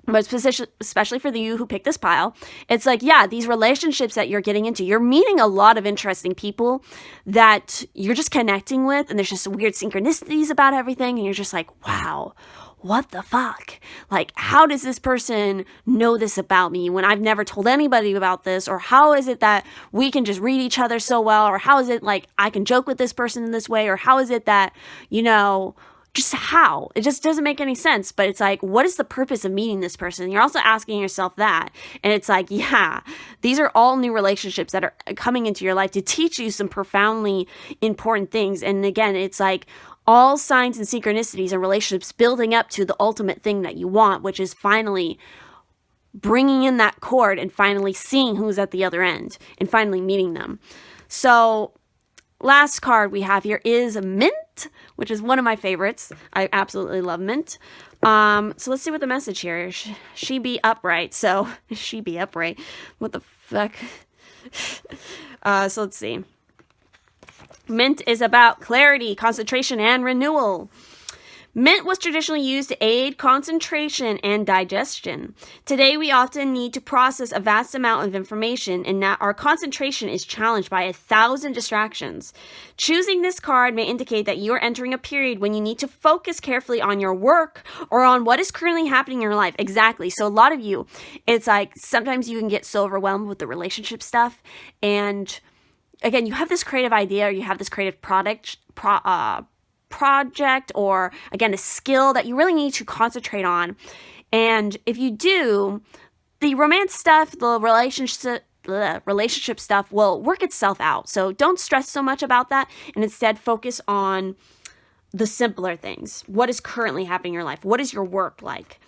But especially for you who picked this pile, it's like, yeah, these relationships that you're getting into, you're meeting a lot of interesting people that you're just connecting with, and there's just weird synchronicities about everything, and you're just like, wow, what the fuck? Like, how does this person know this about me when I've never told anybody about this? Or how is it that we can just read each other so well? Or how is it like I can joke with this person in this way? Or how is it that, just how? It just doesn't make any sense. But it's like, what is the purpose of meeting this person? You're also asking yourself that. And it's like, yeah, these are all new relationships that are coming into your life to teach you some profoundly important things. And again, it's like all signs and synchronicities and relationships building up to the ultimate thing that you want, which is finally bringing in that chord and finally seeing who's at the other end and finally meeting them. So last card we have here is Mint, which is one of my favorites. I absolutely love Mint. So let's see what the message here is. She be upright. So she be upright. What the fuck? So let's see. Mint is about clarity, concentration, and renewal. Mint was traditionally used to aid concentration and digestion. Today, we often need to process a vast amount of information, and that our concentration is challenged by 1,000 distractions. Choosing this card may indicate that you are entering a period when you need to focus carefully on your work or on what is currently happening in your life. Exactly. So a lot of you, it's like sometimes you can get so overwhelmed with the relationship stuff, and again, you have this creative idea or you have this creative project, or again, a skill that you really need to concentrate on. And if you do, the romance stuff, the relationship stuff will work itself out. So don't stress so much about that, and instead focus on the simpler things. What is currently happening in your life? What is your work like?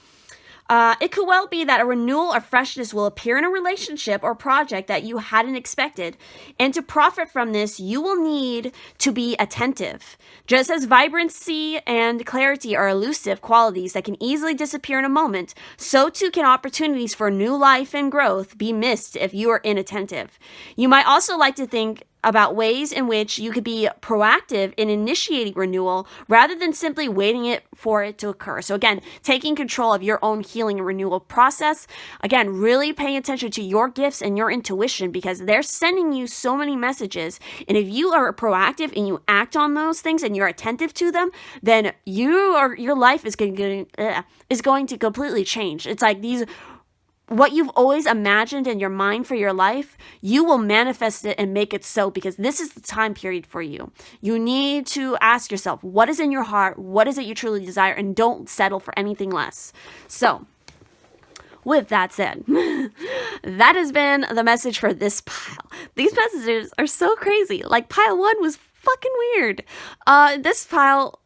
It could well be that a renewal or freshness will appear in a relationship or project that you hadn't expected. And to profit from this, you will need to be attentive. Just as vibrancy and clarity are elusive qualities that can easily disappear in a moment, so too can opportunities for new life and growth be missed if you are inattentive. You might also like to think about ways in which you could be proactive in initiating renewal rather than simply waiting for it to occur. So again, taking control of your own healing and renewal process. Again, really paying attention to your gifts and your intuition, because they're sending you so many messages. And if you are proactive and you act on those things and you're attentive to them, then your life is going to completely change. It's like what you've always imagined in your mind for your life, you will manifest it and make it so, because this is the time period for you. You need to ask yourself, what is in your heart? What is it you truly desire? And don't settle for anything less. So, with that said, that has been the message for this pile. These messages are so crazy. Like, pile 1 was fucking weird. This pile,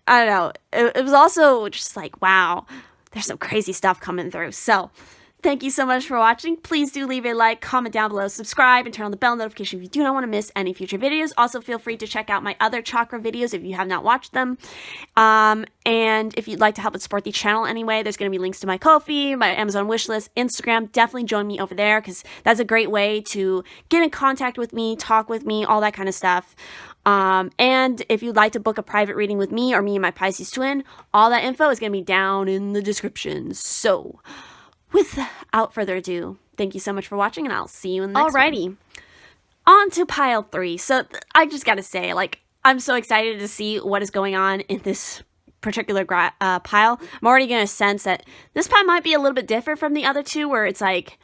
I don't know. It was also just like, wow, there's some crazy stuff coming through. So, thank you so much for watching. Please do leave a like, comment down below, subscribe, and turn on the bell notification if you do not want to miss any future videos. Also, feel free to check out my other chakra videos if you have not watched them. And if you'd like to help support the channel anyway, there's going to be links to my Ko-fi, my Amazon wishlist, Instagram. Definitely join me over there, because that's a great way to get in contact with me, talk with me, all that kind of stuff. And if you'd like to book a private reading with me or me and my Pisces-Twin, all that info is going to be down in the description. So, without further ado, thank you so much for watching, and I'll see you in the next one. On to pile 3. So I just gotta say, like, I'm so excited to see what is going on in this particular pile. I'm already gonna sense that this pile might be a little bit different from the other two, where it's like,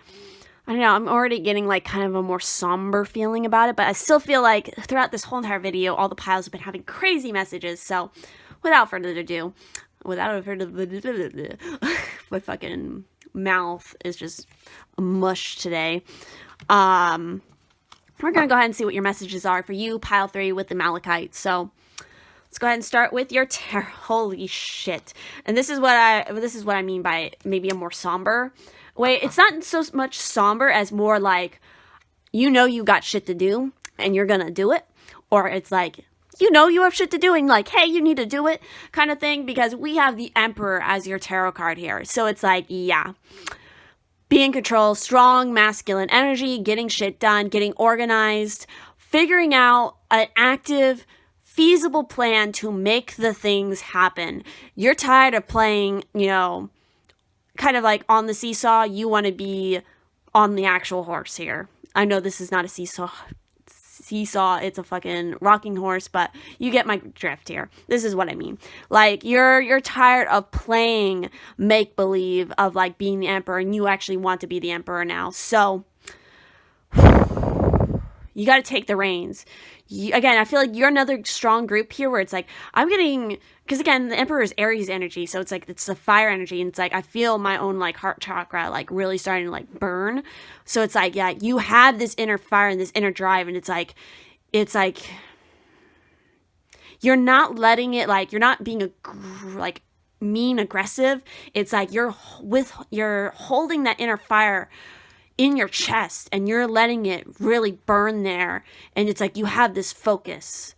I don't know, I'm already getting like kind of a more somber feeling about it, but I still feel like throughout this whole entire video, all the piles have been having crazy messages. So without further ado, my fucking mouth is just mush today. We're gonna go ahead and see what your messages are for you, pile 3, with the Malachite. So let's go ahead and start with your tarot. Holy shit! And this is what I mean by maybe a more somber way. It's not so much somber as more like, you got shit to do and you're gonna do it, or it's like, you have shit to do and like, hey, you need to do it kind of thing, because we have the Emperor as your tarot card here. So it's like, yeah, be in control, strong masculine energy, getting shit done, getting organized, figuring out an active, feasible plan to make the things happen. You're tired of playing, kind of like on the seesaw. You want to be on the actual horse here. I know this is not a seesaw, it's a fucking rocking horse, but you get my drift here. This is what I mean. Like, you're tired of playing make-believe of like being the emperor, and you actually want to be the emperor now. So you got to take the reins. Again, I feel like you're another strong group here where it's like, because again, the emperor is Aries energy, so it's like, it's the fire energy, and it's like, I feel my own like heart chakra like really starting to like burn. So it's like, yeah, you have this inner fire and this inner drive, and it's like you're not letting it, like, you're not being like mean aggressive. It's like you're holding that inner fire in your chest, and you're letting it really burn there. And it's like you have this focus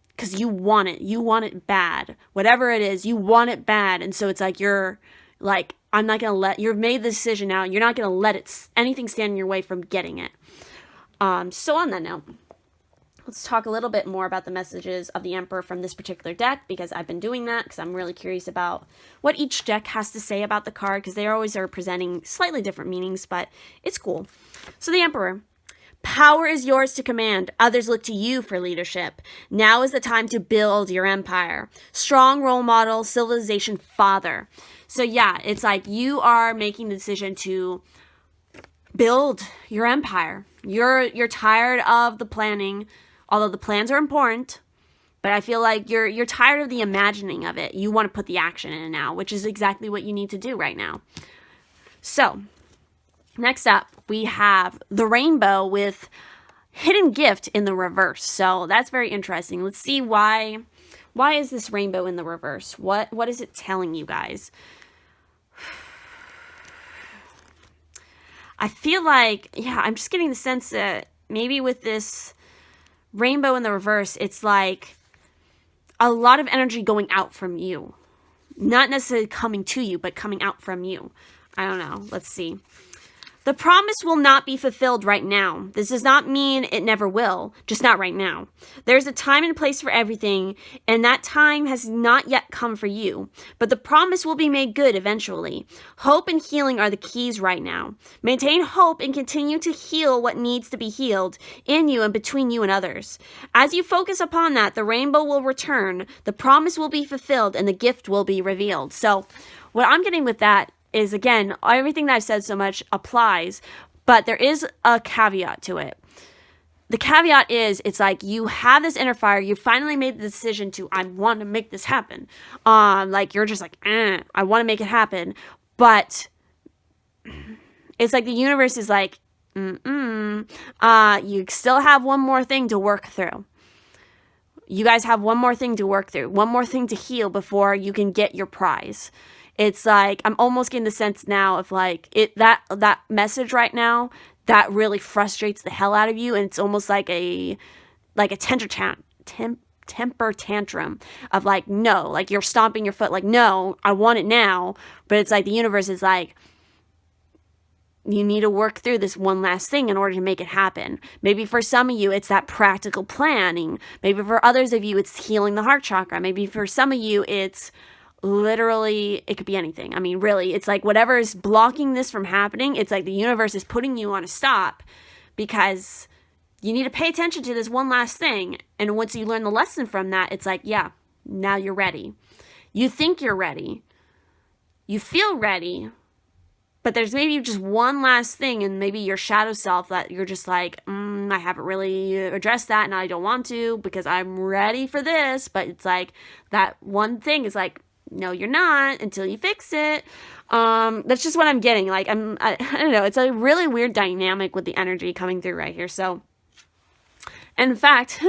because you want it bad. Whatever it is, you want it bad. And so it's like you're like, you've made the decision now, you're not going to let anything stand in your way from getting it. So on that note, let's talk a little bit more about the messages of the Emperor from this particular deck, because I've been doing that because I'm really curious about what each deck has to say about the card, because they always are presenting slightly different meanings, but it's cool. So the Emperor. Power is yours to command. Others look to you for leadership. Now is the time to build your empire. Strong role model, civilization father. So yeah, it's like you are making the decision to build your empire. You're tired of the planning, although the plans are important, but I feel like you're tired of the imagining of it. You want to put the action in it now, which is exactly what you need to do right now. So, next up, we have the rainbow with hidden gift in the reverse. So, that's very interesting. Let's see why is this rainbow in the reverse? What is it telling you guys? I feel like, yeah, I'm just getting the sense that maybe with this rainbow in the reverse, it's like a lot of energy going out from you. Not necessarily coming to you, but coming out from you. I don't know. Let's see. The promise will not be fulfilled right now. This does not mean it never will, just not right now. There's a time and place for everything, and that time has not yet come for you. But the promise will be made good eventually. Hope and healing are the keys right now. Maintain hope and continue to heal what needs to be healed in you and between you and others. As you focus upon that, the rainbow will return, the promise will be fulfilled, and the gift will be revealed. So, what I'm getting with that is, again, everything that I've said so much applies, but there is a caveat to it. The caveat is, it's like you have this inner fire, you finally made the decision to, I want to make this happen. Like, you're just like, I want to make it happen, but it's like the universe is like, you still have one more thing to work through. You guys have one more thing to work through, one more thing to heal before you can get your prize. It's like, I'm almost getting the sense now of like, that message right now, that really frustrates the hell out of you. And it's almost like a temper tantrum of like, no, like you're stomping your foot, like, no, I want it now. But it's like the universe is like, you need to work through this one last thing in order to make it happen. Maybe for some of you, it's that practical planning. Maybe for others of you, it's healing the heart chakra. Maybe for some of you, it's literally, it could be anything. I mean, really, it's like whatever is blocking this from happening, it's like the universe is putting you on a stop because you need to pay attention to this one last thing. And once you learn the lesson from that, it's like, yeah, now you're ready. You think you're ready. You feel ready. But there's maybe just one last thing, and maybe your shadow self that you're just like, I haven't really addressed that, and I don't want to because I'm ready for this. But it's like that one thing is like, no, you're not until you fix it. That's just what I'm getting. Like, I don't know. It's a really weird dynamic with the energy coming through right here. So, in fact,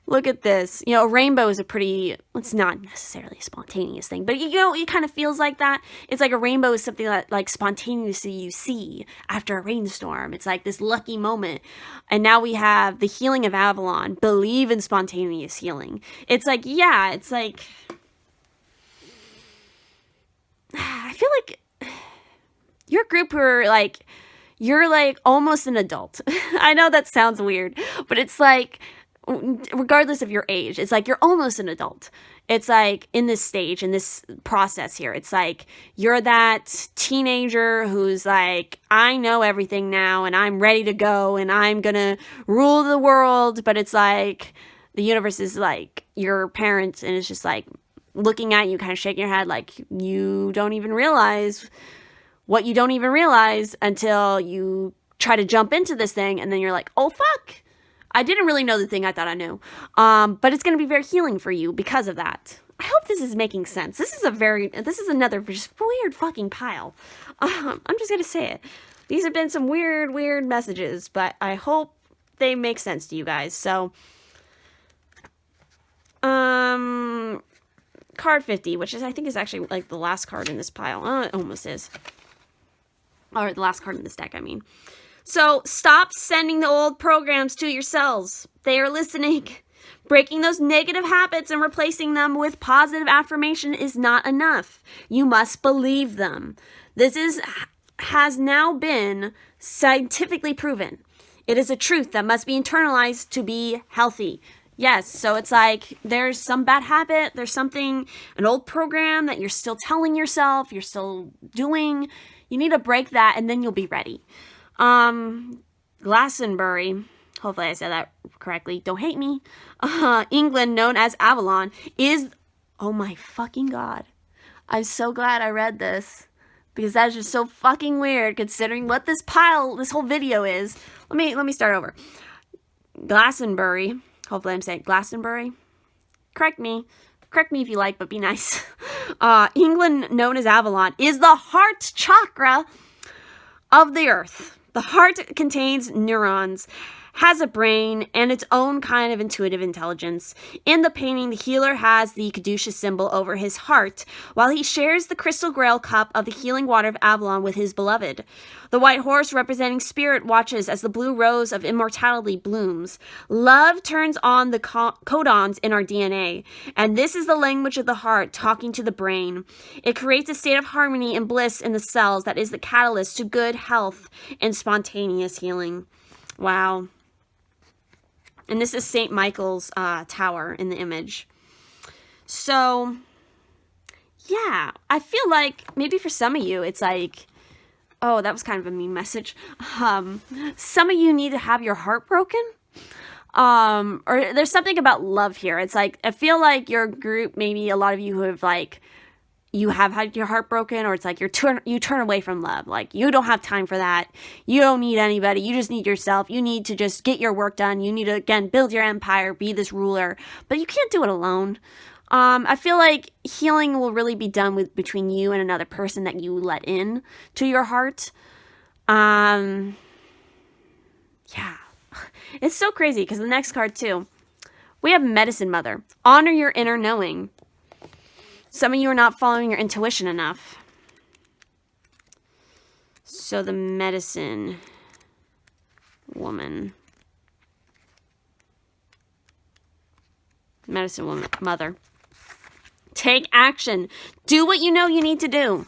look at this. A rainbow is it's not necessarily a spontaneous thing, but it kind of feels like that. It's like a rainbow is something that like spontaneously you see after a rainstorm. It's like this lucky moment. And now we have the healing of Avalon. Believe in spontaneous healing. It's like, yeah, it's like, I feel like your group were like, you're like almost an adult. I know that sounds weird, but it's like, regardless of your age, it's like you're almost an adult. It's like in this stage, in this process here, it's like you're that teenager who's like, I know everything now and I'm ready to go and I'm gonna rule the world. But it's like the universe is like your parent and it's just like looking at you, kind of shaking your head like you don't even realize what you don't even realize until you try to jump into this thing. And then you're like, oh, fuck. I didn't really know the thing I thought I knew. But it's going to be very healing for you because of that. I hope this is making sense. This is another just weird fucking pile. I'm just going to say it. These have been some weird messages, but I hope they make sense to you guys. So, card 50, which I think is actually like the last card in this pile. It almost is. Or the last card in this deck, I mean. So stop sending the old programs to your cells. They are listening. Breaking those negative habits and replacing them with positive affirmation is not enough. You must believe them. This has now been scientifically proven. It is a truth that must be internalized to be healthy. Yes, so it's like there's some bad habit, there's something, an old program that you're still telling yourself, you're still doing. You need to break that and then you'll be ready. Glastonbury, hopefully I said that correctly, don't hate me, England, known as Avalon, is, oh my fucking god, I'm so glad I read this, because that is just so fucking weird, considering what this whole video is. Let me start over. Glastonbury, hopefully I'm saying Glastonbury, correct me if you like, but be nice. England, known as Avalon, is the heart chakra of the earth. The heart contains neurons, has a brain, and its own kind of intuitive intelligence. In the painting, the healer has the caduceus symbol over his heart, while he shares the crystal grail cup of the healing water of Avalon with his beloved. The white horse, representing spirit, watches as the blue rose of immortality blooms. Love turns on the codons in our DNA, and this is the language of the heart talking to the brain. It creates a state of harmony and bliss in the cells that is the catalyst to good health and spontaneous healing. Wow. And this is St. Michael's tower in the image. So, yeah, I feel like maybe for some of you, it's like, oh, that was kind of a mean message. Some of you need to have your heart broken. Or there's something about love here. It's like, I feel like your group, maybe a lot of you who have like, you have had your heart broken, or it's like you turn away from love. Like, you don't have time for that. You don't need anybody. You just need yourself. You need to just get your work done. You need to, again, build your empire, be this ruler. But you can't do it alone. I feel like healing will really be done between you and another person that you let in to your heart. Yeah. It's so crazy because the next card too, we have Medicine Mother. Honor your inner knowing. Some of you are not following your intuition enough. So the Medicine Woman. Medicine Woman. Mother. Take action. Do what you know you need to do.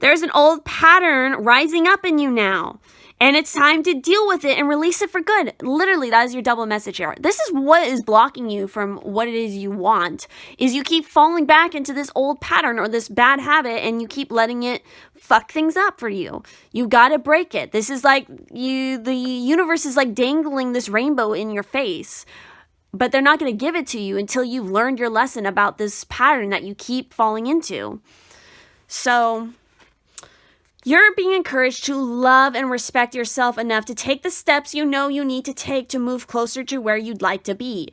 There's an old pattern rising up in you now. And it's time to deal with it and release it for good. Literally, that is your double message here. This is what is blocking you from what it is you want, is you keep falling back into this old pattern or this bad habit and you keep letting it fuck things up for you. You got to break it. This is like the universe is like dangling this rainbow in your face, but they're not going to give it to you until you've learned your lesson about this pattern that you keep falling into. So you're being encouraged to love and respect yourself enough to take the steps you know you need to take to move closer to where you'd like to be.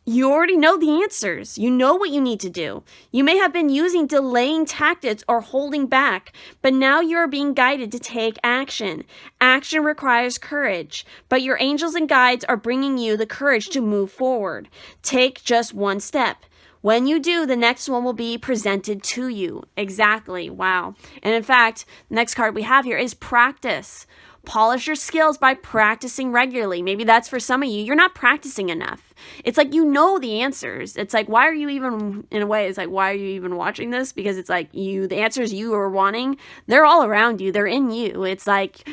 You already know the answers. You know what you need to do. You may have been using delaying tactics or holding back, but now you're being guided to take action. Action requires courage, but your angels and guides are bringing you the courage to move forward. Take just one step. When you do, the next one will be presented to you. Exactly. Wow. And in fact, the next card we have here is practice. polish your skills by practicing regularly. Maybe that's for some of you. You're not practicing enough. It's like, you know the answers. It's like, why are you even, in a way, it's like, why are you even watching this? Because it's like, the answers you are wanting, they're all around you. They're in you. It's like,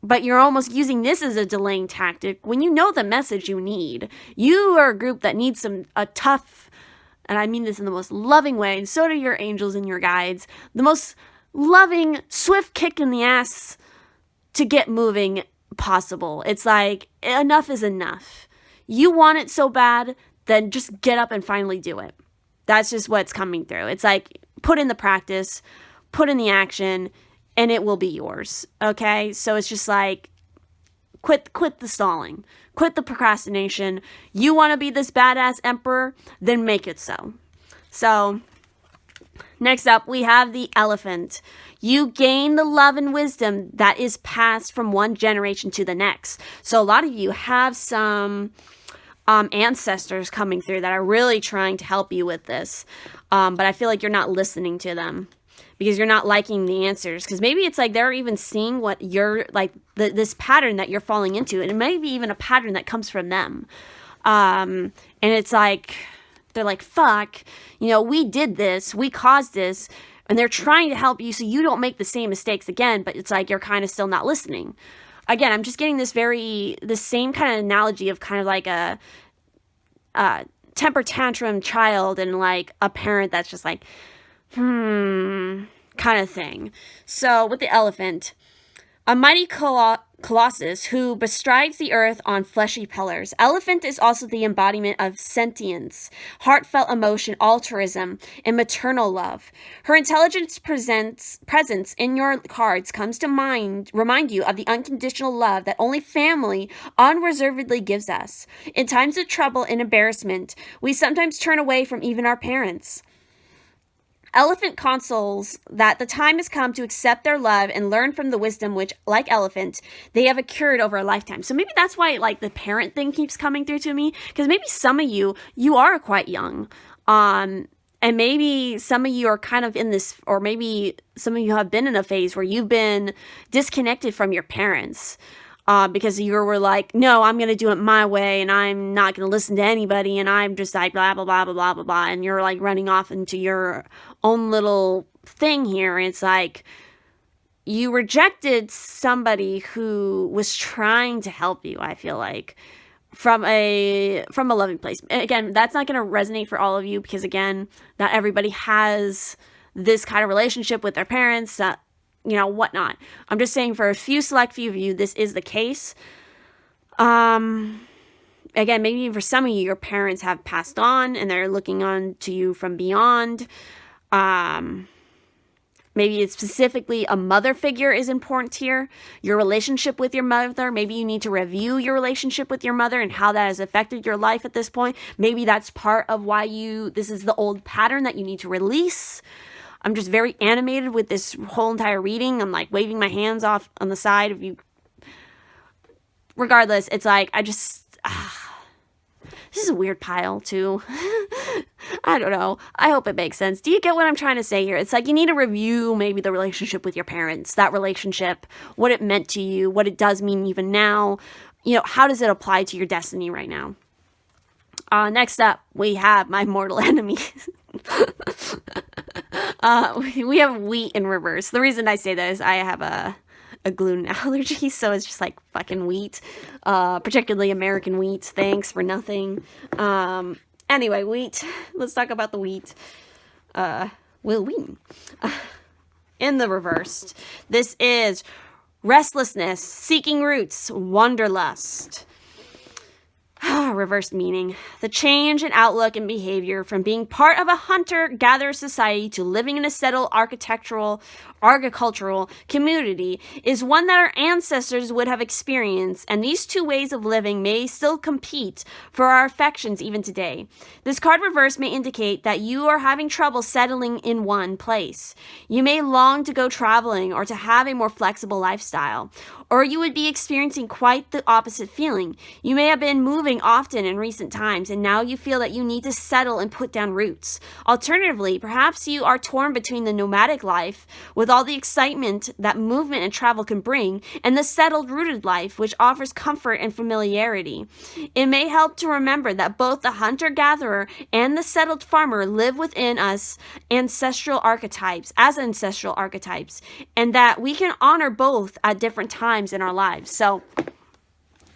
but you're almost using this as a delaying tactic when you know the message you need. You are a group that needs a tough, and I mean this in the most loving way, and so do your angels and your guides, the most loving, swift kick in the ass to get moving possible. It's like, enough is enough. You want it so bad, then just get up and finally do it. That's just what's coming through. It's like, put in the practice, put in the action, and it will be yours. Okay? So it's just like, quit the stalling. Quit the procrastination. You want to be this badass emperor? Then make it so. So, next up, we have the elephant. You gain the love and wisdom that is passed from one generation to the next. So a lot of you have some ancestors coming through that are really trying to help you with this. But I feel like you're not listening to them because you're not liking the answers. Because maybe it's like they're even seeing what you're, like, this pattern that you're falling into. And it may be even a pattern that comes from them. And it's like, they're like, fuck, we did this, we caused this, and they're trying to help you so you don't make the same mistakes again, but it's like you're kind of still not listening. Again, I'm just getting the same kind of analogy of kind of like a temper tantrum child and like a parent that's just like, kind of thing. So with the elephant, a mighty colossus who bestrides the earth on fleshy pillars. Elephant is also the embodiment of sentience, heartfelt emotion, altruism, and maternal love. Her intelligence presence in your cards comes to remind you of the unconditional love that only family unreservedly gives us. In times of trouble and embarrassment, we sometimes turn away from even our parents. Elephant consoles that the time has come to accept their love and learn from the wisdom which, like elephant, they have accrued over a lifetime. So maybe that's why, like, the parent thing keeps coming through to me, because maybe some of you are quite young, and maybe some of you are kind of in this, or maybe some of you have been in a phase where you've been disconnected from your parents. Because you were like, no, I'm going to do it my way, and I'm not going to listen to anybody, and I'm just like, blah, blah, blah, blah, blah, blah, blah, and you're like running off into your own little thing here, and it's like, you rejected somebody who was trying to help you, I feel like, from a loving place. And again, that's not going to resonate for all of you, because again, not everybody has this kind of relationship with their parents, whatnot. I'm just saying for a select few of you, this is the case. Again, maybe for some of you, your parents have passed on and they're looking on to you from beyond. Maybe it's specifically a mother figure is important here. Your relationship with your mother. Maybe you need to review your relationship with your mother and how that has affected your life at this point. Maybe that's part of why this is the old pattern that you need to release. I'm just very animated with this whole entire reading. I'm like waving my hands off on the side of you. Regardless, it's like, this is a weird pile too. I don't know. I hope it makes sense. Do you get what I'm trying to say here? It's like you need to review maybe the relationship with your parents, that relationship, what it meant to you, what it does mean even now. How does it apply to your destiny right now? Next up, we have my mortal enemy. We have wheat in reverse. The reason I say that is I have a gluten allergy, so it's just like fucking wheat, particularly American wheat. Thanks for nothing. Anyway, wheat. Let's talk about the wheat. Will Wheaton. In the reversed, this is restlessness, seeking roots, wanderlust. Reversed meaning. The change in outlook and behavior from being part of a hunter-gatherer society to living in a settled agricultural community is one that our ancestors would have experienced, and these two ways of living may still compete for our affections even today. This card reverse may indicate that you are having trouble settling in one place. You may long to go traveling or to have a more flexible lifestyle, or you would be experiencing quite the opposite feeling. You may have been moving moving often in recent times, and now you feel that you need to settle and put down roots. Alternatively, perhaps you are torn between the nomadic life, with all the excitement that movement and travel can bring, and the settled, rooted life, which offers comfort and familiarity. It may help to remember that both the hunter-gatherer and the settled farmer live within us ancestral archetypes, and that we can honor both at different times in our lives. So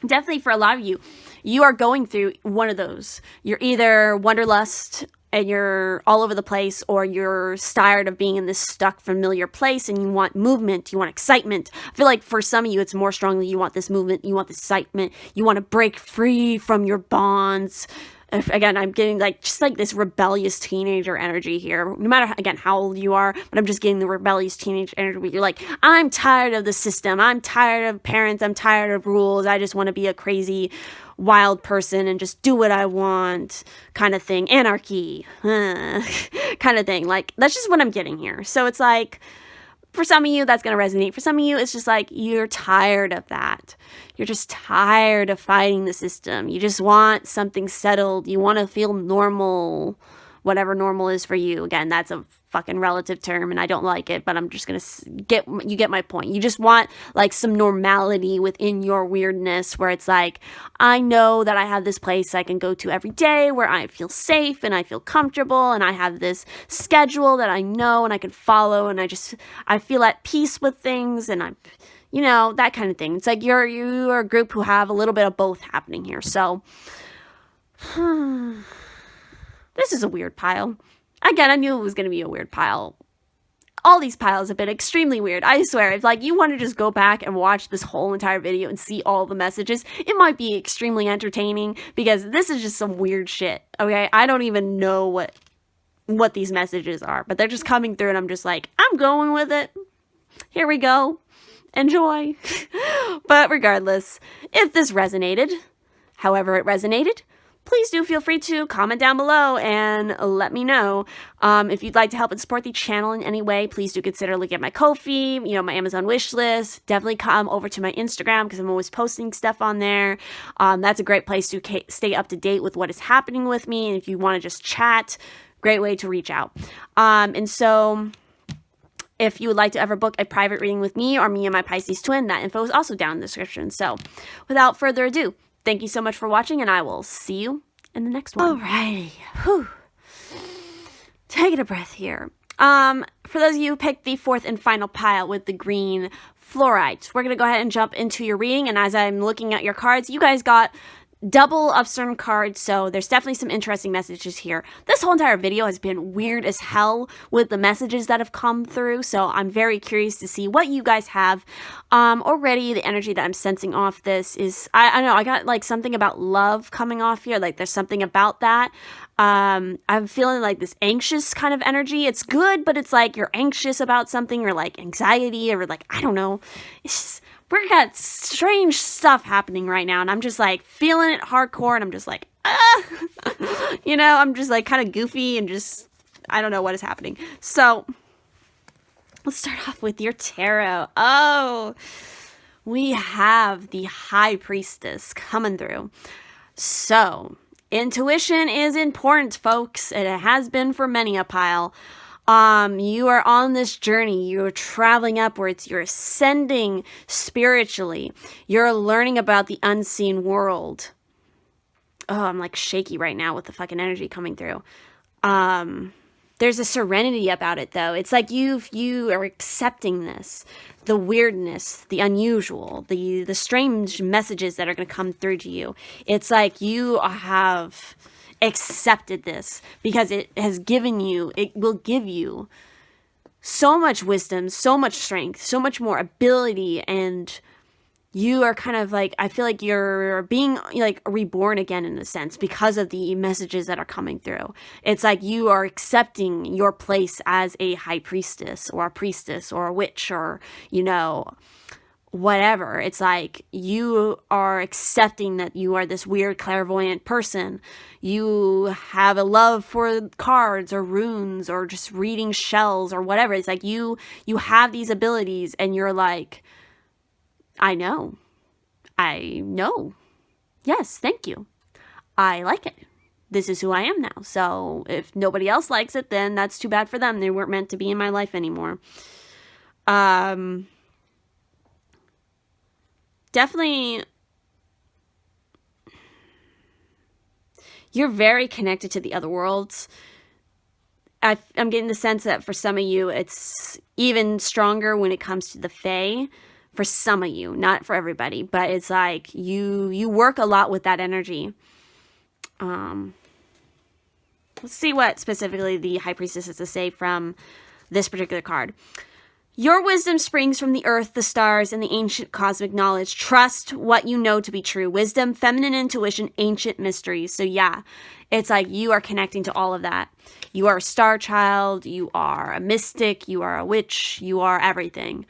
definitely for a lot of you, you are going through one of those. You're either wanderlust and you're all over the place, or you're tired of being in this stuck familiar place and you want movement, you want excitement. I feel like for some of you, it's more strongly you want this movement, you want this excitement, you want to break free from your bonds. Again, I'm getting just this rebellious teenager energy here. No matter, again, how old you are, but I'm just getting the rebellious teenage energy where you're like, I'm tired of the system. I'm tired of parents. I'm tired of rules. I just want to be a crazy, wild person and just do what I want kind of thing. Anarchy kind of thing. That's just what I'm getting here. So it's like, for some of you, that's going to resonate. For some of you, it's just like you're tired of that. You're just tired of fighting the system. You just want something settled. You want to feel normal, whatever normal is for you. Again, that's a fucking relative term and I don't like it, but I'm just going to you get my point. You just want some normality within your weirdness where it's like, I know that I have this place I can go to every day where I feel safe and I feel comfortable and I have this schedule that I know and I can follow and I feel at peace with things and I'm, that kind of thing. It's like you're a group who have a little bit of both happening here. So this is a weird pile. Again, I knew it was going to be a weird pile. All these piles have been extremely weird. I swear, if you want to just go back and watch this whole entire video and see all the messages, it might be extremely entertaining because this is just some weird shit, okay? I don't even know what these messages are, but they're just coming through and I'm just like, I'm going with it. Here we go. Enjoy. But regardless, if this resonated, however it resonated, please do feel free to comment down below and let me know. If you'd like to help and support the channel in any way, please do consider looking at my Ko-fi, my Amazon wish list. Definitely come over to my Instagram because I'm always posting stuff on there. That's a great place to stay up to date with what is happening with me. And if you want to just chat, great way to reach out. And so if you would like to ever book a private reading with me or me and my Pisces-Twin, that info is also down in the description. So without further ado, thank you so much for watching, and I will see you in the next one. Alrighty. Whew. Taking a breath here. For those of you who picked the fourth and final pile with the green fluorite, we're going to go ahead and jump into your reading, and as I'm looking at your cards, you guys got double of certain cards, so there's definitely some interesting messages here. This whole entire video has been weird as hell with the messages that have come through, so I'm very curious to see what you guys have. Already the energy that I'm sensing off this is, I don't know, I got something about love coming off here, there's something about that. I'm feeling this anxious kind of energy. It's good, but it's you're anxious about something or anxiety or I don't know. It's just, we got strange stuff happening right now, and I'm just feeling it hardcore, and I'm just I'm just kind of goofy and just, I don't know what is happening. So let's start off with your tarot. Oh, we have the High Priestess coming through. So intuition is important, folks, and it has been for many a pile. You are on this journey. You're traveling upwards. You're ascending spiritually. You're learning about the unseen world. Oh, I'm shaky right now with the fucking energy coming through. There's a serenity about it, though. It's you are accepting this, the weirdness, the unusual, the strange messages that are going to come through to you. It's you have accepted this because it will give you so much wisdom, so much strength, so much more ability, and you are kind of I feel you're being reborn again in a sense because of the messages that are coming through. It's you are accepting your place as a high priestess or a priestess or a witch or whatever. It's you are accepting that you are this weird clairvoyant person. You have a love for cards or runes or just reading shells or whatever. It's you have these abilities and you're I know. Yes, thank you. I like it. This is who I am now. So if nobody else likes it, then that's too bad for them. They weren't meant to be in my life anymore. Definitely, you're very connected to the other worlds. I'm getting the sense that for some of you, it's even stronger when it comes to the Fae. For some of you, not for everybody, but it's like you work a lot with that energy. Let's see what specifically the High Priestess has to say from this particular card. Your wisdom springs from the earth, the stars, and the ancient cosmic knowledge. Trust what you know to be true. Wisdom, feminine intuition, ancient mysteries. So yeah, it's like you are connecting to all of that. You are a star child. You are a mystic. You are a witch. You are everything.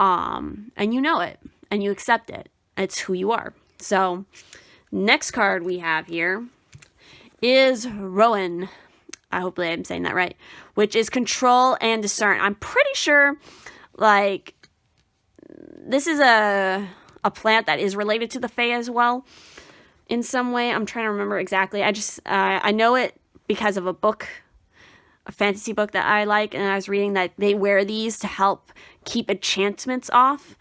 And you know it. And you accept it. It's who you are. So next card we have here is Rowan. Hopefully I'm saying that right, which is control and discern. I'm pretty sure, like, this is a plant that is related to the Fae as well in some way. I'm trying to remember exactly. I know it because of a book, a fantasy book that I like, and I was reading that they wear these to help keep enchantments off.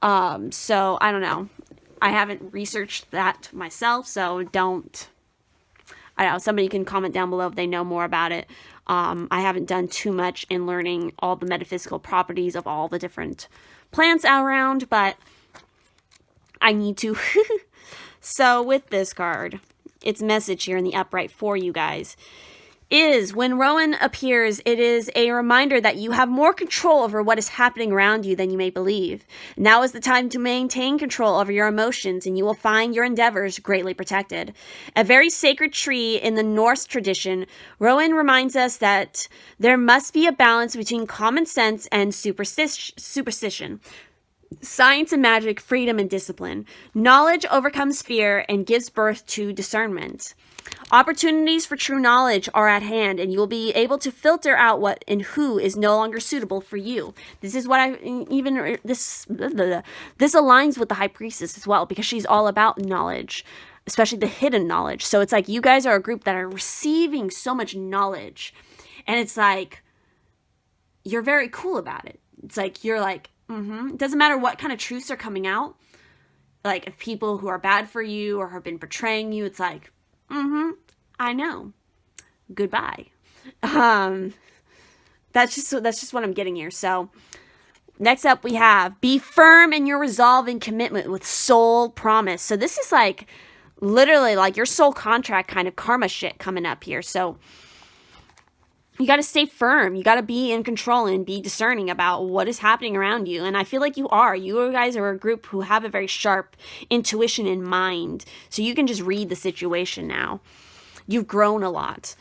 So I don't know. I haven't researched that myself, so I don't know, somebody can comment down below if they know more about it. I haven't done too much in learning all the metaphysical properties of all the different plants around, but I need to. So with this card, its message here in the upright for you guys is when Rowan appears, it is a reminder that you have more control over what is happening around you than you may believe. Now is the time to maintain control over your emotions, and you will find your endeavors greatly protected. A very sacred tree in the Norse tradition, Rowan reminds us that there must be a balance between common sense and superstition. Science and magic, freedom and discipline. Knowledge overcomes fear and gives birth to discernment. Opportunities for true knowledge are at hand, and you'll be able to filter out what and who is no longer suitable for you. This is what this aligns with the High Priestess as well, because she's all about knowledge, especially the hidden knowledge. So it's like you guys are a group that are receiving so much knowledge, and it's like you're very cool about it. It's like you're like, It doesn't matter what kind of truths are coming out. Like if people who are bad for you or have been betraying you, it's like, I know. Goodbye. That's just what I'm getting here. So next up we have be firm in your resolve and commitment with soul promise. So this is like literally like your soul contract kind of karma shit coming up here. So you got to stay firm. You got to be in control and be discerning about what is happening around you. And I feel like you are. You guys are a group who have a very sharp intuition in mind. So you can just read the situation now. You've grown a lot.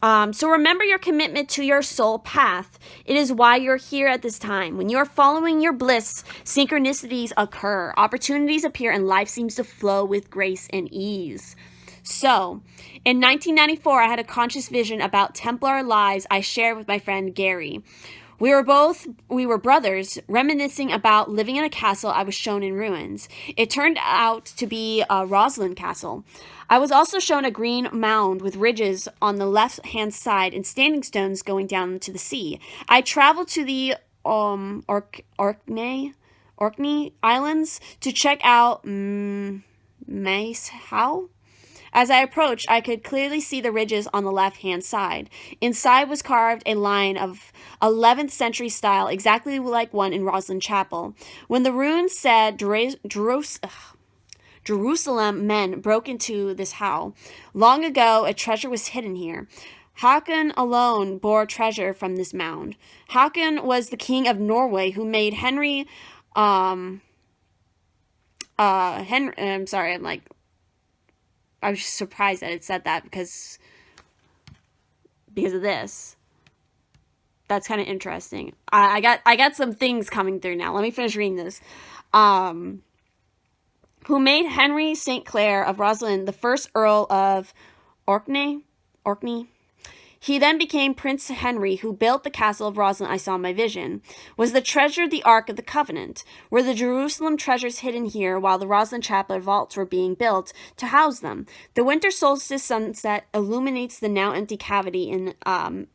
So remember your commitment to your soul path. It is why you're here at this time. When you're following your bliss, synchronicities occur. Opportunities appear and life seems to flow with grace and ease. So, in 1994, I had a conscious vision about Templar lives I shared with my friend Gary. We were brothers, reminiscing about living in a castle I was shown in ruins. It turned out to be a Roslyn castle. I was also shown a green mound with ridges on the left-hand side and standing stones going down to the sea. I traveled to the Orkney Islands to check out Mace Howe. As I approached, I could clearly see the ridges on the left-hand side. Inside was carved a line of 11th century style, exactly like one in Roslyn Chapel. When the runes said Jerusalem men broke into this house. Long ago, a treasure was hidden here. Haakon alone bore treasure from this mound. Haakon was the king of Norway who made Henry, I'm sorry, I was just surprised that it said that because of this. That's kind of interesting. I got some things coming through now. Let me finish reading this. Who made Henry St. Clair of Roslyn the first Earl of Orkney? He then became Prince Henry, who built the castle of Rosslyn I saw in my vision. Was the treasure the Ark of the Covenant? Were the Jerusalem treasures hidden here while the Rosslyn Chapel vaults were being built to house them? The winter solstice sunset illuminates the now empty cavity in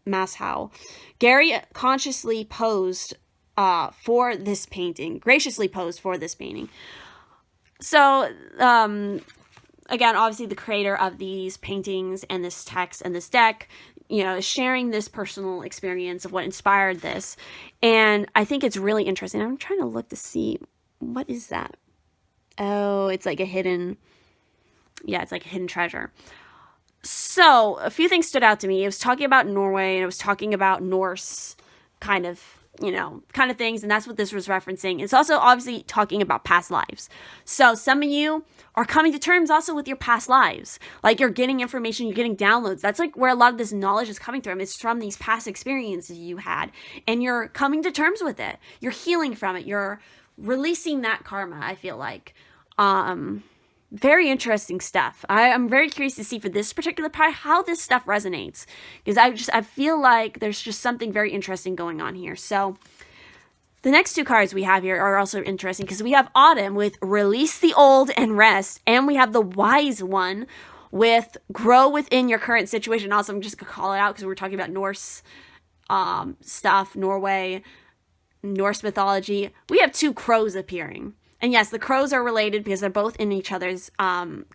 Mashow. Gary graciously posed for this painting. So, again, obviously the creator of these paintings and this text and this deck, you know, is sharing this personal experience of what inspired this. And I think it's really interesting. I'm trying to look to see, what is that? Oh, it's like a hidden, it's like a hidden treasure. So a few things stood out to me. It was talking about Norway, and it was talking about Norse kind of things, and that's what this was referencing. It's also obviously talking about past lives. So some of you are coming to terms also with your past lives. Like, you're getting information, you're getting downloads. That's like where a lot of this knowledge is coming from. It's from these past experiences you had, and you're coming to terms with it. You're healing from it. You're releasing that karma, I feel like. Very interesting stuff. I'm very curious to see for this particular part how this stuff resonates, because I feel like there's just something very interesting going on here. So the next two cards we have here are also interesting, because we have Autumn with Release the Old and Rest, and we have the Wise One with Grow Within Your Current Situation. Also, I'm just gonna call it out because we're talking about Norse stuff, Norway, Norse mythology. We have two crows appearing. And yes, the crows are related because they're both in each other's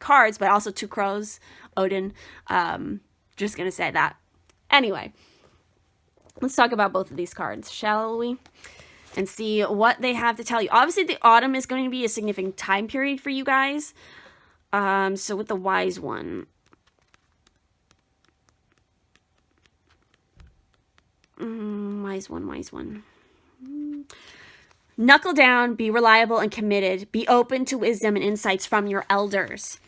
cards, but also two crows, Odin. Just going to say that. Anyway, let's talk about both of these cards, shall we? And see what they have to tell you. Obviously, the autumn is going to be a significant time period for you guys. So with the Wise One. Wise One. Knuckle down, be reliable and committed, be open to wisdom and insights from your elders.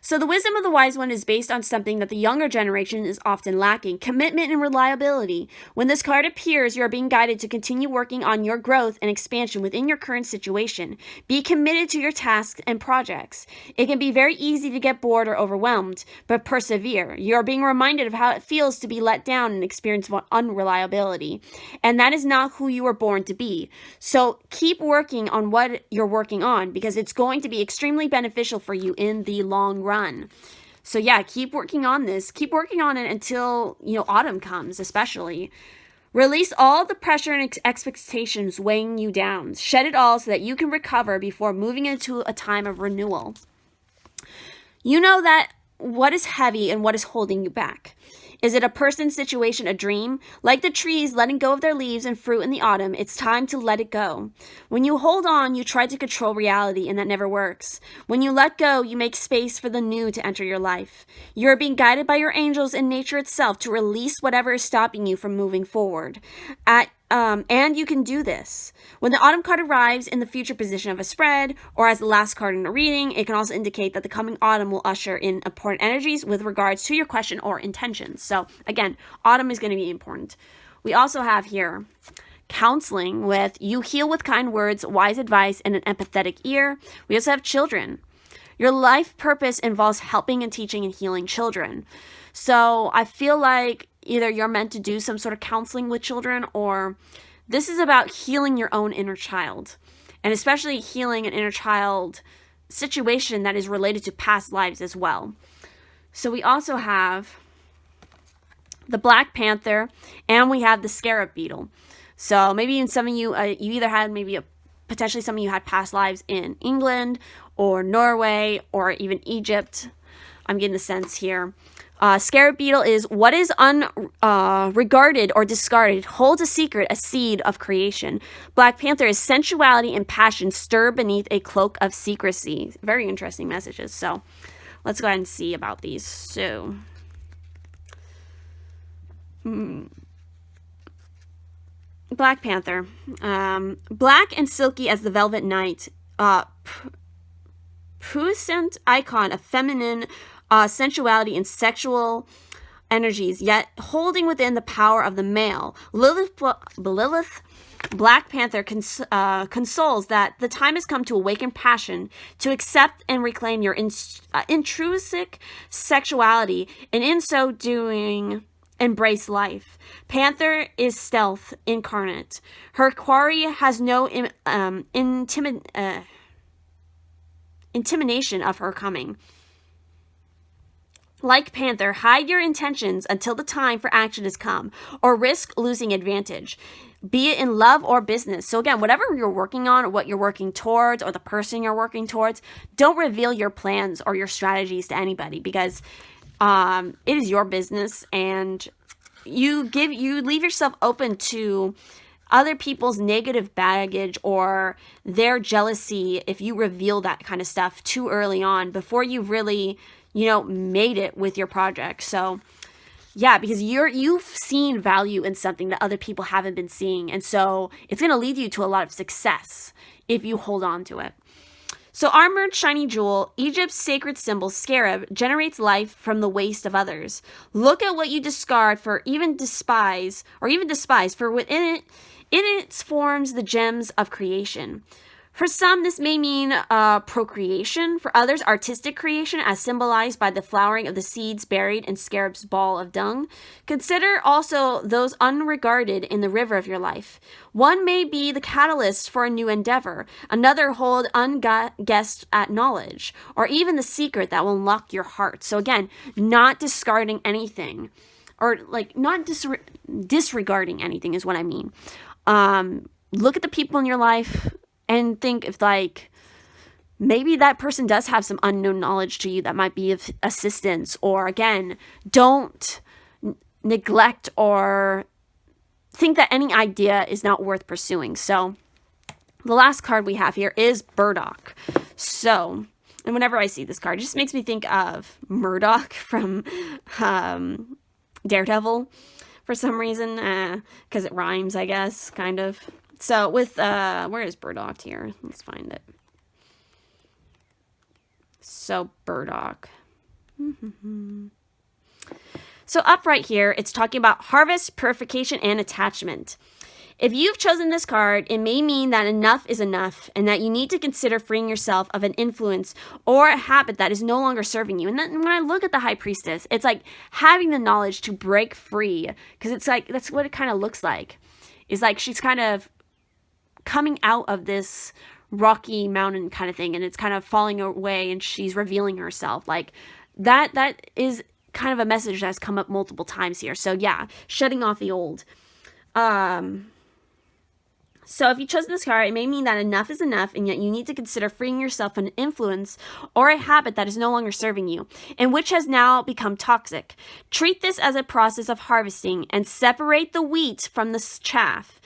So the wisdom of the Wise One is based on something that the younger generation is often lacking: commitment and reliability. When this card appears, you are being guided to continue working on your growth and expansion within your current situation. Be committed to your tasks and projects. It can be very easy to get bored or overwhelmed, but persevere. You are being reminded of how it feels to be let down and experience unreliability. And that is not who you were born to be. So keep working on what you're working on, because it's going to be extremely beneficial for you in the long run. So yeah, keep working on this. Keep working on it until, autumn comes, especially. Release all the pressure and expectations weighing you down. Shed it all so that you can recover before moving into a time of renewal. You know that what is heavy and what is holding you back. Is it a person, situation, a dream? Like the trees letting go of their leaves and fruit in the autumn, it's time to let it go. When you hold on, you try to control reality, and that never works. When you let go, you make space for the new to enter your life. You are being guided by your angels and nature itself to release whatever is stopping you from moving forward. And you can do this. When the autumn card arrives in the future position of a spread, or as the last card in a reading, it can also indicate that the coming autumn will usher in important energies with regards to your question or intentions. So again, autumn is going to be important. We also have here counseling with you heal with kind words, wise advice, and an empathetic ear. We also have children. Your life purpose involves helping and teaching and healing children. So I feel like either you're meant to do some sort of counseling with children, or this is about healing your own inner child, and especially healing an inner child situation that is related to past lives as well. So we also have the Black Panther, and we have the Scarab Beetle. So maybe even some of you, you either had potentially some of you had past lives in England or Norway or even Egypt. I'm getting the sense here. Scarab Beetle is what is unregarded or discarded, holds a secret, a seed of creation. Black Panther is sensuality and passion stirred beneath a cloak of secrecy. Very interesting messages. So let's go ahead and see about these. So, Black Panther. Black and silky as the velvet night. Puissant icon of feminine sensuality and sexual energies, yet holding within the power of the male. Lilith Black Panther consoles that the time has come to awaken passion, to accept and reclaim your intrinsic sexuality, and in so doing, embrace life. Panther is stealth incarnate. Her quarry has no intimidation of her coming. Like Panther, hide your intentions until the time for action has come, or risk losing advantage, be it in love or business. So again, whatever you're working on, or what you're working towards, or the person you're working towards, don't reveal your plans or your strategies to anybody, because it is your business, and you leave yourself open to other people's negative baggage or their jealousy if you reveal that kind of stuff too early on before you've really, made it with your project. So yeah, because you've seen value in something that other people haven't been seeing. And so it's going to lead you to a lot of success if you hold on to it. So Armored Shiny Jewel, Egypt's sacred symbol, scarab, generates life from the waste of others. Look at what you discard for even despise, for within it forms the gems of creation. For some, this may mean procreation. For others, artistic creation, as symbolized by the flowering of the seeds buried in scarab's ball of dung. Consider also those unregarded in the river of your life. One may be the catalyst for a new endeavor. Another hold unguessed at knowledge, or even the secret that will unlock your heart. So again, not discarding anything, or not disregarding anything is what I mean. Look at the people in your life and think if maybe that person does have some unknown knowledge to you that might be of assistance. Or again, don't neglect or think that any idea is not worth pursuing. So the last card we have here is Burdock. So, and whenever I see this card, it just makes me think of Murdoch from Daredevil for some reason, because it rhymes, I guess, kind of. So with, where is Burdock here? Let's find it. So Burdock. So up right here, it's talking about harvest, purification, and attachment. If you've chosen this card, it may mean that enough is enough and that you need to consider freeing yourself of an influence or a habit that is no longer serving you. And then when I look at the High Priestess, it's like having the knowledge to break free, because it's like, that's what it kind of looks like. It's like she's kind of coming out of this rocky mountain kind of thing, and it's kind of falling away, and she's revealing herself. Like that is kind of a message that's come up multiple times here. So yeah, shedding off the old. So if you chose this card, it may mean that enough is enough, and yet you need to consider freeing yourself from an influence or a habit that is no longer serving you, and which has now become toxic. Treat this as a process of harvesting and separate the wheat from the chaff.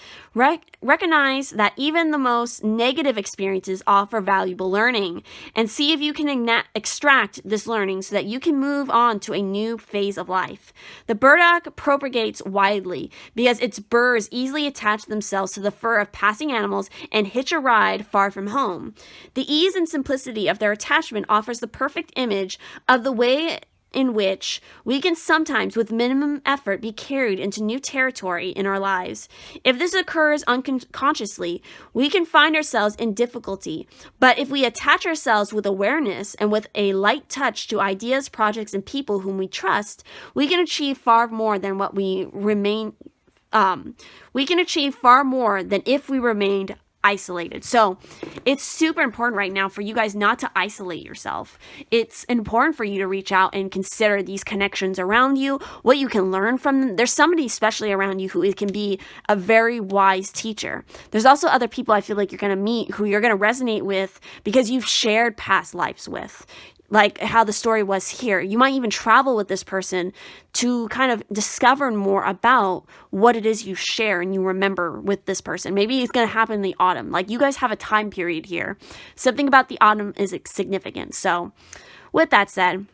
Recognize that even the most negative experiences offer valuable learning, and see if you can extract this learning so that you can move on to a new phase of life. The burdock propagates widely because its burrs easily attach themselves to the fur of passing animals and hitch a ride far from home. The ease and simplicity of their attachment offers the perfect image of the way in which we can sometimes, with minimum effort, be carried into new territory in our lives. If this occurs unconsciously, we can find ourselves in difficulty. But if we attach ourselves with awareness and with a light touch to ideas, projects, and people whom we trust, we can achieve far more than if we remained isolated. So it's super important right now for you guys not to isolate yourself. It's important for you to reach out and consider these connections around you, what you can learn from them. There's somebody especially around you who can be a very wise teacher. There's also other people I feel like you're going to meet who you're going to resonate with because you've shared past lives with. Like how the story was here. You might even travel with this person to kind of discover more about what it is you share and you remember with this person. Maybe it's going to happen in the autumn. Like you guys have a time period here. Something about the autumn is significant. So with that said,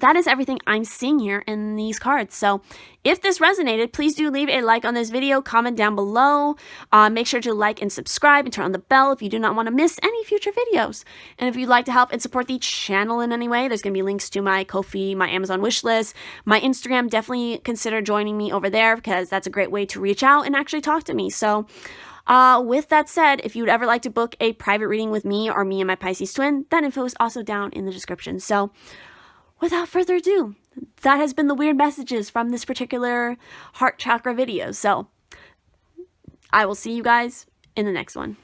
that is everything I'm seeing here in these cards. So if this resonated, please do leave a like on this video, comment down below. Make sure to like and subscribe and turn on the bell if you do not want to miss any future videos. And if you'd like to help and support the channel in any way, there's going to be links to my Ko-fi, my Amazon wishlist, my Instagram. Definitely consider joining me over there because that's a great way to reach out and actually talk to me. So with that said, if you'd ever like to book a private reading with me or me and my Pisces twin, that info is also down in the description. So without further ado, that has been the weird messages from this particular heart chakra video. So I will see you guys in the next one.